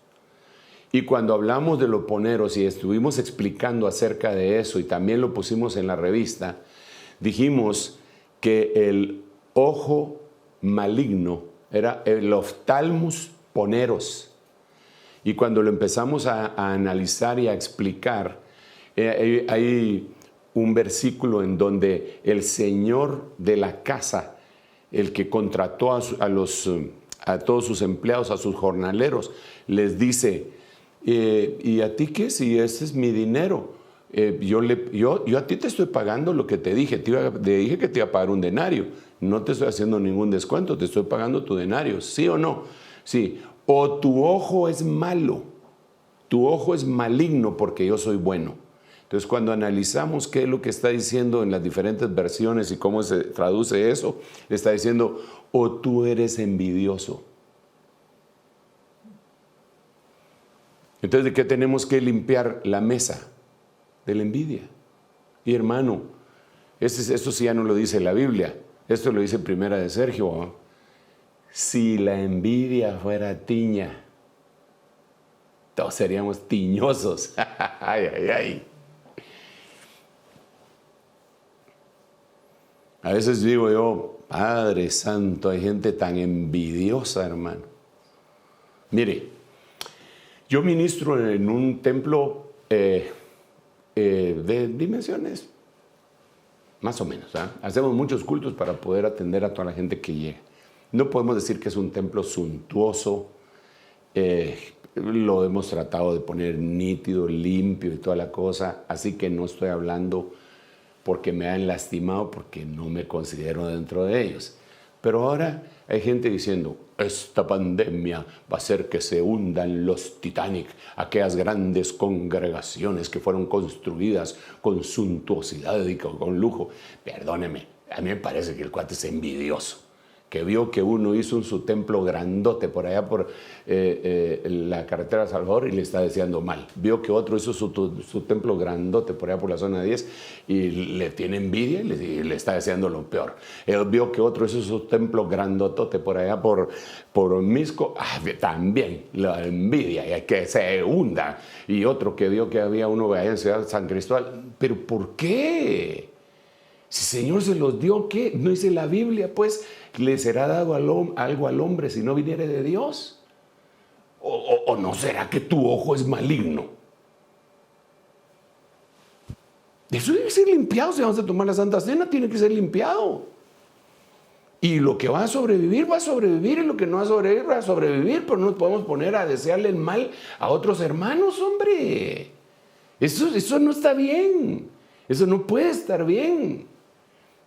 Speaker 3: Y cuando hablamos de lo poneros y estuvimos explicando acerca de eso y también lo pusimos en la revista, dijimos que el ojo maligno era el oftalmus poneros. Y cuando lo empezamos a analizar y a explicar, hay un versículo en donde el señor de la casa, el que contrató a todos sus empleados, a sus jornaleros, les dice, ¿y a ti qué? Si ese es mi dinero. Yo a ti te estoy pagando lo que te dije. Te dije que te iba a pagar un denario. No te estoy haciendo ningún descuento, te estoy pagando tu denario. ¿Sí o no? Sí. O tu ojo es malo, tu ojo es maligno porque yo soy bueno. Entonces, cuando analizamos qué es lo que está diciendo en las diferentes versiones y cómo se traduce eso, le está diciendo, o tú eres envidioso. Entonces, ¿de qué tenemos que limpiar la mesa? De la envidia. Y hermano, esto sí ya no lo dice la Biblia, esto lo dice Primera de Sergio, ¿no? Si la envidia fuera tiña, todos seríamos tiñosos. Ay, ay, ay. A veces digo yo, Padre Santo, hay gente tan envidiosa, hermano. Mire, yo ministro en un templo de dimensiones, más o menos. Hacemos muchos cultos para poder atender a toda la gente que llega. No podemos decir que es un templo suntuoso, lo hemos tratado de poner nítido, limpio y toda la cosa, así que no estoy hablando porque me han lastimado, porque no me considero dentro de ellos. Pero ahora hay gente diciendo, esta pandemia va a hacer que se hundan los Titanic, aquellas grandes congregaciones que fueron construidas con suntuosidad y con lujo. Perdóneme, a mí me parece que el cuate es envidioso, que vio que uno hizo su templo grandote por allá por la carretera de Salvador y le está deseando mal. Vio que otro hizo su templo grandote por allá por la zona 10 y le tiene envidia y le está deseando lo peor. Él vio que otro hizo su templo grandotote por allá por Misco, también la envidia y que se hunda. Y otro que vio que había uno allá en Ciudad San Cristóbal. ¿Pero por qué? Si el Señor se los dio, ¿qué? No dice la Biblia, pues, ¿le será dado algo al hombre si no viniere de Dios? ¿O no será que tu ojo es maligno? Eso debe ser limpiado. Si vamos a tomar la Santa Cena, tiene que ser limpiado. Y lo que va a sobrevivir, y lo que no va a sobrevivir, pero no nos podemos poner a desearle el mal a otros hermanos, hombre. Eso no está bien. Eso no puede estar bien.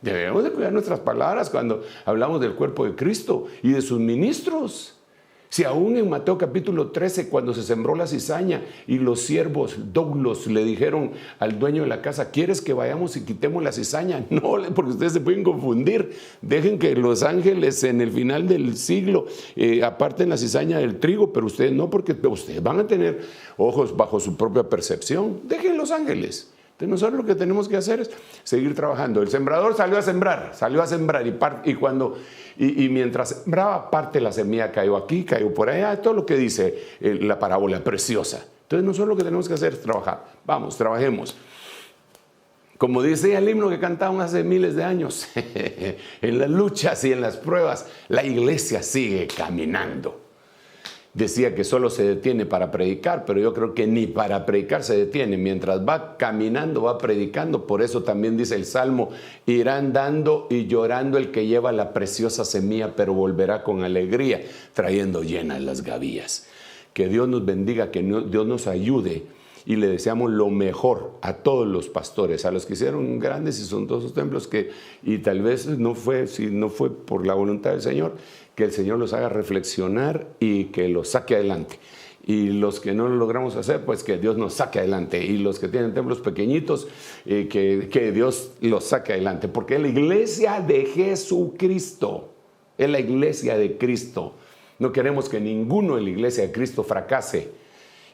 Speaker 3: Debemos de cuidar nuestras palabras cuando hablamos del cuerpo de Cristo y de sus ministros. Si aún en Mateo capítulo 13, cuando se sembró la cizaña y los siervos doulos le dijeron al dueño de la casa, ¿quieres que vayamos y quitemos la cizaña? No, porque ustedes se pueden confundir. Dejen que los ángeles en el final del siglo aparten la cizaña del trigo, pero ustedes no, porque ustedes van a tener ojos bajo su propia percepción. Dejen los ángeles. Entonces nosotros lo que tenemos que hacer es seguir trabajando. El sembrador salió a sembrar y mientras sembraba, parte de la semilla cayó aquí, cayó por allá, todo lo que dice la parábola preciosa. Entonces nosotros lo que tenemos que hacer es trabajar. Vamos, trabajemos. Como dice el himno que cantaban hace miles de años, en las luchas y en las pruebas, la iglesia sigue caminando. Decía que solo se detiene para predicar, pero yo creo que ni para predicar se detiene. Mientras va caminando, va predicando. Por eso también dice el Salmo, irá andando y llorando el que lleva la preciosa semilla, pero volverá con alegría, trayendo llenas las gavillas. Que Dios nos bendiga, que Dios nos ayude. Y le deseamos lo mejor a todos los pastores, a los que hicieron grandes y suntuosos templos, y tal vez si no fue por la voluntad del Señor, que el Señor los haga reflexionar y que los saque adelante. Y los que no lo logramos hacer, pues que Dios nos saque adelante. Y los que tienen templos pequeñitos, que Dios los saque adelante. Porque es la iglesia de Jesucristo, es la iglesia de Cristo. No queremos que ninguno en la iglesia de Cristo fracase.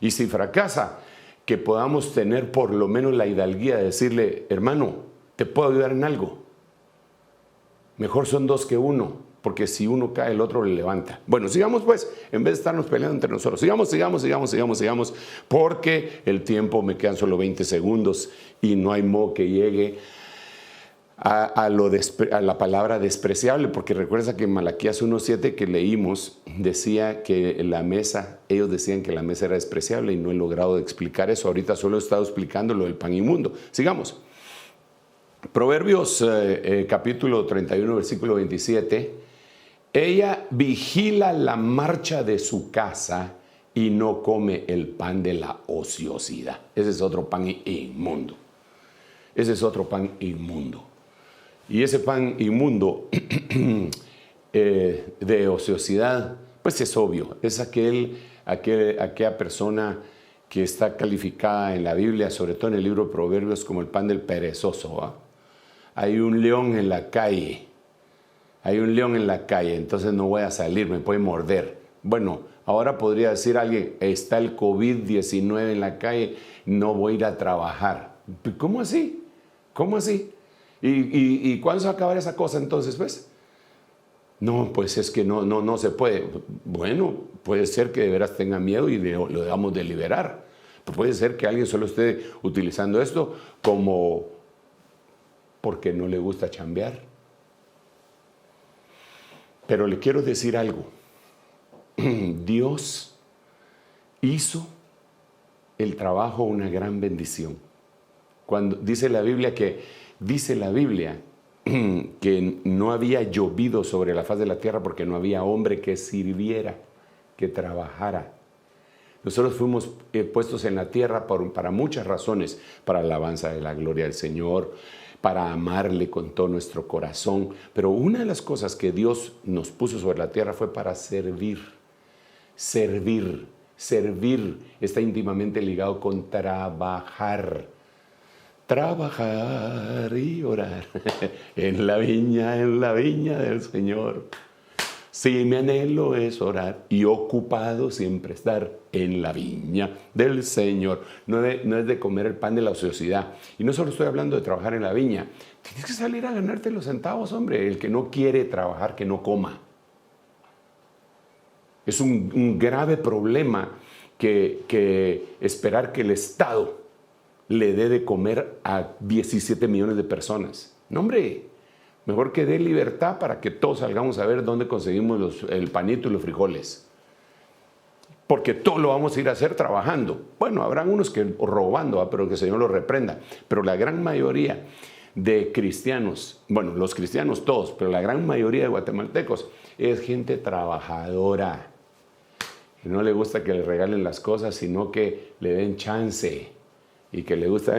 Speaker 3: Y si fracasa, que podamos tener por lo menos la hidalguía de decirle, hermano, ¿te puedo ayudar en algo? Mejor son dos que uno, porque si uno cae, el otro le levanta. Bueno, sigamos pues, en vez de estarnos peleando entre nosotros. Sigamos, porque el tiempo, me quedan solo 20 segundos y no hay modo que llegue a la palabra despreciable, porque recuerda que en Malaquías 1:7 que leímos, decía que la mesa, ellos decían que la mesa era despreciable y no he logrado explicar eso. Ahorita solo he estado explicando lo del pan inmundo. Sigamos. Proverbios capítulo 31, versículo 27. Ella vigila la marcha de su casa y no come el pan de la ociosidad. Ese es otro pan inmundo. Ese es otro pan inmundo. Y ese pan inmundo de ociosidad, pues es obvio, es aquella persona que está calificada en la Biblia, sobre todo en el libro de Proverbios, como el pan del perezoso, ¿va? Hay un león en la calle, entonces no voy a salir, me puede morder. Bueno, ahora podría decir alguien, está el COVID-19 en la calle, no voy a ir a trabajar. ¿Cómo así? ¿Y cuándo se va a acabar esa cosa entonces, pues? No, pues es que no se puede. Bueno, puede ser que de veras tenga miedo y lo debamos de liberar. Puede ser que alguien solo esté utilizando esto como porque no le gusta chambear. Pero le quiero decir algo. Dios hizo el trabajo una gran bendición. Cuando dice la Biblia que no había llovido sobre la faz de la tierra porque no había hombre que sirviera, que trabajara. Nosotros fuimos puestos en la tierra para muchas razones, para la alabanza de la gloria del Señor, para amarle con todo nuestro corazón. Pero una de las cosas que Dios nos puso sobre la tierra fue para servir. Servir está íntimamente ligado con trabajar. Trabajar y orar en la viña del Señor. Sí, mi anhelo es orar y ocupado siempre estar en la viña del Señor. No es de comer el pan de la ociosidad. Y no solo estoy hablando de trabajar en la viña. Tienes que salir a ganarte los centavos, hombre. El que no quiere trabajar, que no coma. Es un grave problema que esperar que el Estado le dé de comer a 17 millones de personas. No, hombre, mejor que dé libertad para que todos salgamos a ver dónde conseguimos el panito y los frijoles. Porque todo lo vamos a ir a hacer trabajando. Bueno, habrán unos que robando, pero que el Señor los reprenda. Pero la gran mayoría de cristianos, bueno, los cristianos todos, pero la gran mayoría de guatemaltecos es gente trabajadora. Que no le gusta que le regalen las cosas, sino que le den chance. Y que le gusta,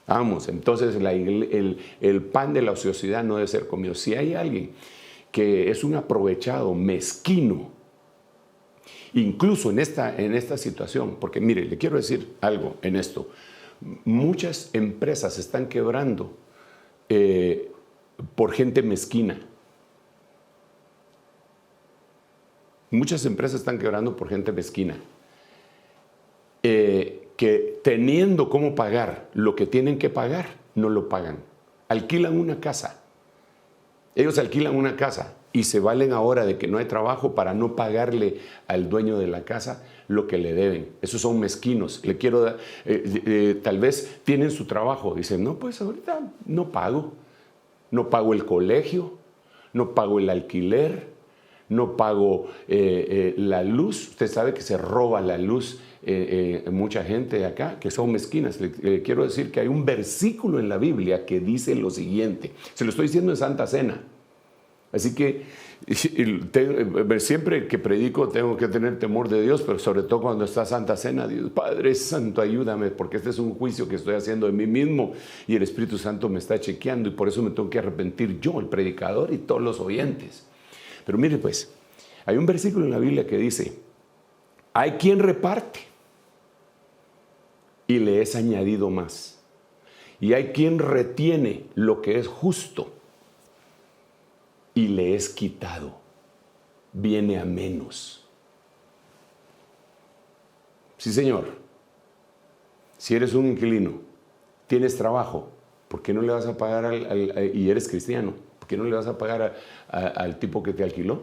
Speaker 3: Vamos, entonces el pan de la ociosidad no debe ser comido. Si hay alguien que es un aprovechado, mezquino, incluso en esta situación, porque mire, le quiero decir algo en esto. Muchas empresas están quebrando por gente mezquina. Muchas empresas están quebrando por gente mezquina. Que teniendo cómo pagar lo que tienen que pagar, no lo pagan. Alquilan una casa. Ellos alquilan una casa y se valen ahora de que no hay trabajo para no pagarle al dueño de la casa lo que le deben. Esos son mezquinos. Le quiero dar, tal vez tienen su trabajo. Dicen, no, pues ahorita no pago. No pago el colegio, no pago el alquiler, no pago la luz. Usted sabe que se roba la luz. Mucha gente acá que son mezquinas. Le quiero decir que hay un versículo en la Biblia que dice lo siguiente. Se lo estoy diciendo en Santa Cena. Así que siempre que predico tengo que tener temor de Dios, pero sobre todo cuando está Santa Cena, Dios Padre Santo, ayúdame, porque este es un juicio que estoy haciendo de mí mismo y el Espíritu Santo me está chequeando y por eso me tengo que arrepentir yo, el predicador, y todos los oyentes. Pero mire pues, hay un versículo en la Biblia que dice, hay quien reparte y le es añadido más. Y hay quien retiene lo que es justo y le es quitado. viene a menos. Sí, señor. Si eres un inquilino, tienes trabajo, ¿por qué no le vas a pagar y eres cristiano? ¿Por qué no le vas a pagar al tipo que te alquiló?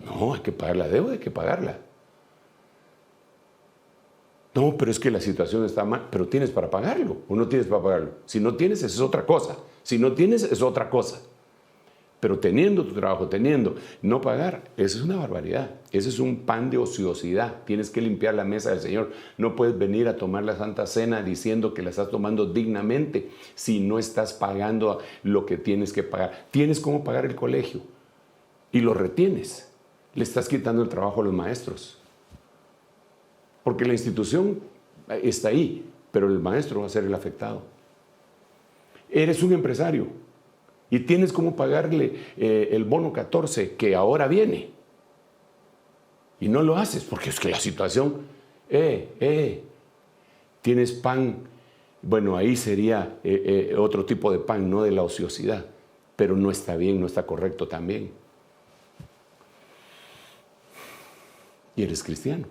Speaker 3: No, hay que pagar la deuda, hay que pagarla. No, pero es que la situación está mal, pero tienes para pagarlo o no tienes para pagarlo. Si no tienes, eso es otra cosa. Si no tienes, es otra cosa. Pero teniendo tu trabajo, no pagar, eso es una barbaridad. Eso es un pan de ociosidad. Tienes que limpiar la mesa del Señor. No puedes venir a tomar la Santa Cena diciendo que la estás tomando dignamente si no estás pagando lo que tienes que pagar. Tienes cómo pagar el colegio y lo retienes. Le estás quitando el trabajo a los maestros. Porque la institución está ahí, pero el maestro va a ser el afectado. Eres un empresario y tienes cómo pagarle el bono 14 que ahora viene. Y no lo haces porque es que la situación, tienes pan, bueno, ahí sería otro tipo de pan, no de la ociosidad, pero no está bien, no está correcto también. Y eres cristiano.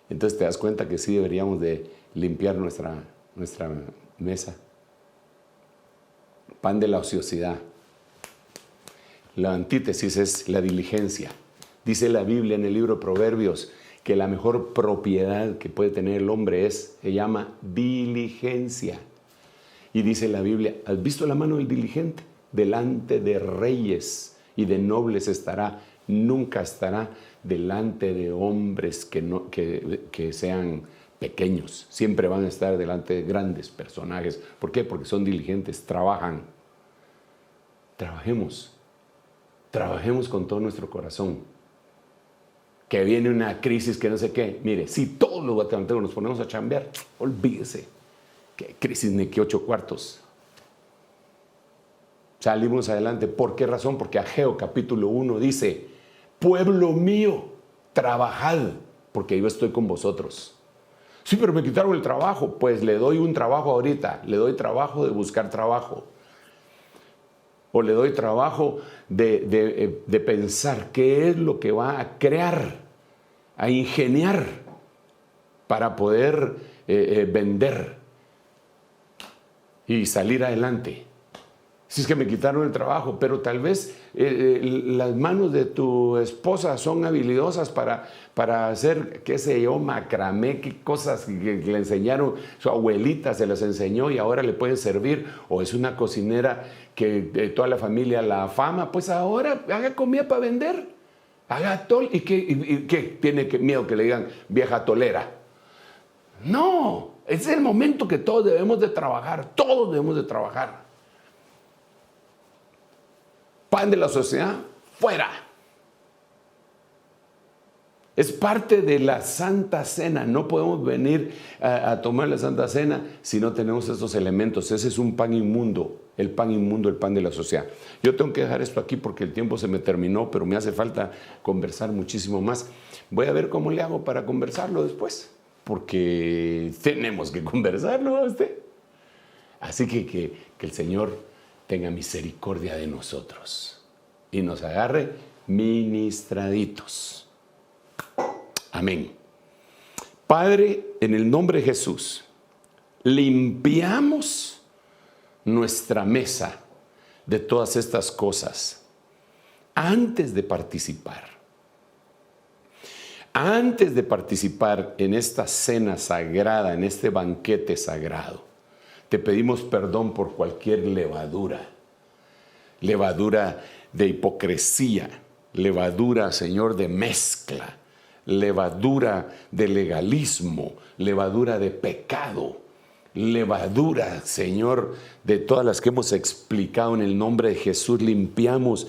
Speaker 3: Entonces te das cuenta que sí deberíamos de limpiar nuestra mesa. Pan de la ociosidad. La antítesis es la diligencia. Dice la Biblia en el libro de Proverbios que la mejor propiedad que puede tener el hombre se llama diligencia. Y dice la Biblia, ¿has visto la mano del diligente? Delante de reyes y de nobles estará, nunca estará delante de hombres que sean pequeños. Siempre van a estar delante de grandes personajes. ¿Por qué? Porque son diligentes, trabajan. Trabajemos con todo nuestro corazón. Que viene una crisis que no sé qué. Mire, si todos los guatemaltecos nos ponemos a chambear, olvídese. ¿Qué crisis ni qué 8 cuartos? Salimos adelante. ¿Por qué razón? Porque Ageo capítulo 1 dice: pueblo mío, trabajad, porque yo estoy con vosotros. Sí, pero me quitaron el trabajo. Pues le doy un trabajo ahorita. Le doy trabajo de buscar trabajo. O le doy trabajo de pensar qué es lo que va a crear, a ingeniar para poder vender y salir adelante. Si es que me quitaron el trabajo, pero tal vez las manos de tu esposa son habilidosas para hacer, qué sé yo, macramé, qué cosas que le enseñaron, su abuelita se las enseñó y ahora le pueden servir, o es una cocinera que toda la familia la afama, pues ahora haga comida para vender, haga tol, y que tiene miedo que le digan vieja tolera. No, es el momento que todos debemos de trabajar, Pan de la sociedad, fuera. Es parte de la Santa Cena. No podemos venir a tomar la Santa Cena si no tenemos estos elementos. Ese es un pan inmundo, el pan de la sociedad. Yo tengo que dejar esto aquí porque el tiempo se me terminó, pero me hace falta conversar muchísimo más. Voy a ver cómo le hago para conversarlo después, porque tenemos que conversarlo a usted. Así que el Señor tenga misericordia de nosotros y nos agarre ministraditos. Amén. Padre, en el nombre de Jesús, limpiamos nuestra mesa de todas estas cosas antes de participar. Antes de participar en esta cena sagrada, en este banquete sagrado, te pedimos perdón por cualquier levadura de hipocresía, levadura, Señor, de mezcla, levadura de legalismo, levadura de pecado, levadura, Señor, de todas las que hemos explicado en el nombre de Jesús. Limpiamos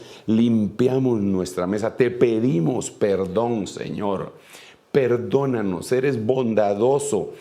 Speaker 3: nuestra mesa. Te pedimos perdón, Señor. Perdónanos, eres bondadoso.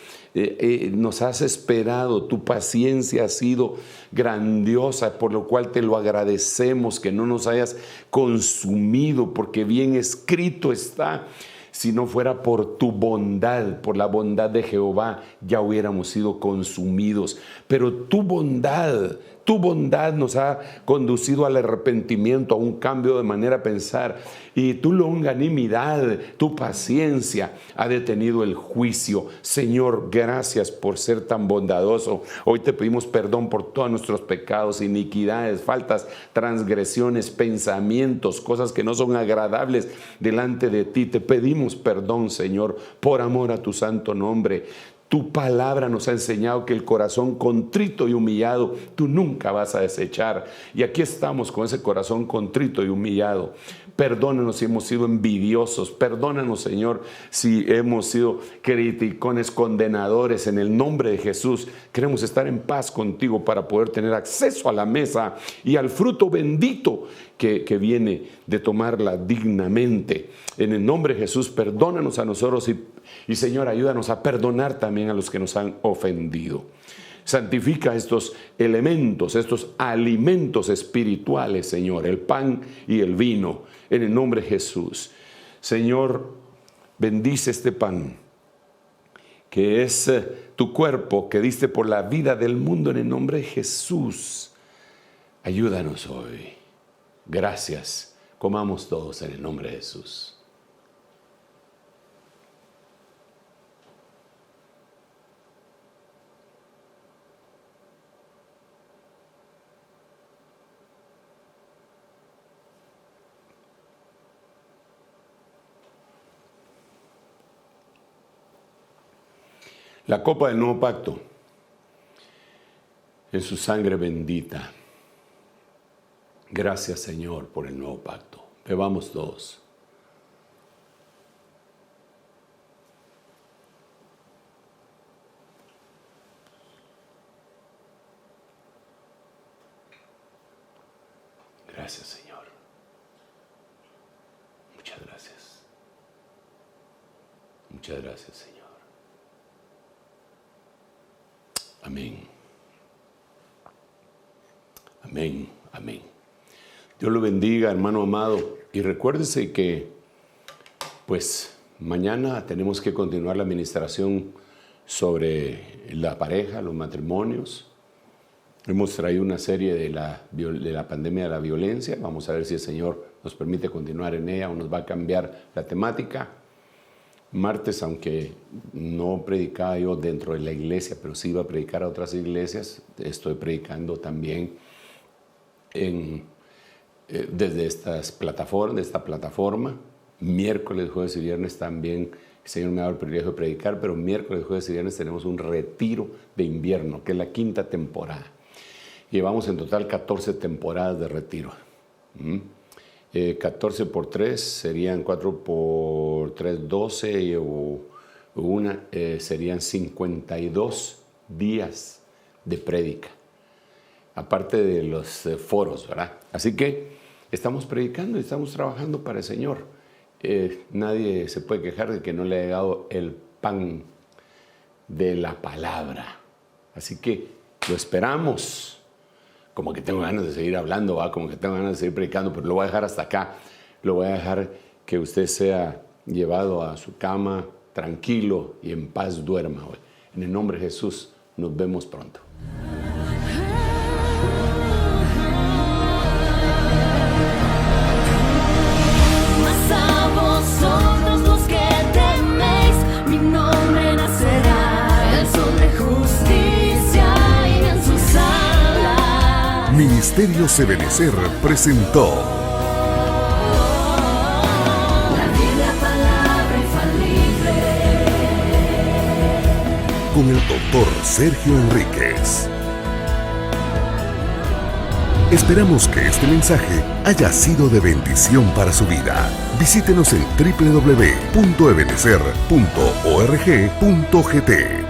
Speaker 3: Nos has esperado, tu paciencia ha sido grandiosa, por lo cual te lo agradecemos, que no nos hayas consumido, porque bien escrito está: si no fuera por tu bondad, por la bondad de Jehová, ya hubiéramos sido consumidos. Pero tu bondad Tu bondad nos ha conducido al arrepentimiento, a un cambio de manera de pensar. Y tu longanimidad, tu paciencia ha detenido el juicio. Señor, gracias por ser tan bondadoso. Hoy te pedimos perdón por todos nuestros pecados, iniquidades, faltas, transgresiones, pensamientos, cosas que no son agradables delante de ti. Te pedimos perdón, Señor, por amor a tu santo nombre. Tu palabra nos ha enseñado que el corazón contrito y humillado tú nunca vas a desechar. Y aquí estamos con ese corazón contrito y humillado. Perdónanos si hemos sido envidiosos. Perdónanos, Señor, si hemos sido criticones, condenadores. En el nombre de Jesús queremos estar en paz contigo para poder tener acceso a la mesa y al fruto bendito que viene de tomarla dignamente. En el nombre de Jesús, perdónanos a nosotros y Señor, ayúdanos a perdonar también a los que nos han ofendido. Santifica estos elementos, estos alimentos espirituales, Señor, el pan y el vino, en el nombre de Jesús. Señor, bendice este pan, que es tu cuerpo que diste por la vida del mundo, en el nombre de Jesús. Ayúdanos hoy. Gracias. Comamos todos en el nombre de Jesús. La copa del nuevo pacto, en su sangre bendita. Gracias, Señor, por el nuevo pacto. Bebamos todos. Gracias, Señor. Muchas gracias. Muchas gracias, Señor. Amén. Amén. Amén. Dios lo bendiga, hermano amado. Y recuérdese que, pues, mañana tenemos que continuar la administración sobre la pareja, los matrimonios. Hemos traído una serie de la pandemia de la violencia. Vamos a ver si el Señor nos permite continuar en ella o nos va a cambiar la temática. Martes, aunque no predicaba yo dentro de la iglesia, pero sí iba a predicar a otras iglesias, estoy predicando también desde esta plataforma. Miércoles, jueves y viernes también el Señor me ha dado el privilegio de predicar, pero miércoles, jueves y viernes tenemos un retiro de invierno, que es la 5ª temporada. Llevamos en total 14 temporadas de retiro. 14 por 3 serían 4 por 3, 12 o una, serían 52 días de prédica, aparte de los foros, ¿verdad? Así que estamos predicando y estamos trabajando para el Señor. Nadie se puede quejar de que no le ha llegado el pan de la palabra. Así que lo esperamos. Como que tengo ganas de seguir hablando, como que tengo ganas de seguir predicando, pero lo voy a dejar hasta acá. Lo voy a dejar que usted sea llevado a su cama tranquilo y en paz duerma hoy. En el nombre de Jesús, nos vemos pronto.
Speaker 2: Mas a vosotros los que teméis, mi nombre nacerá, el sol de justicia y en sus alas.
Speaker 1: Ministerios Ebenecer presentó
Speaker 2: La Biblia, palabra infalible.
Speaker 1: con el doctor Sergio Enríquez. Esperamos que este mensaje haya sido de bendición para su vida. Visítenos en www.ebenecer.org.gt.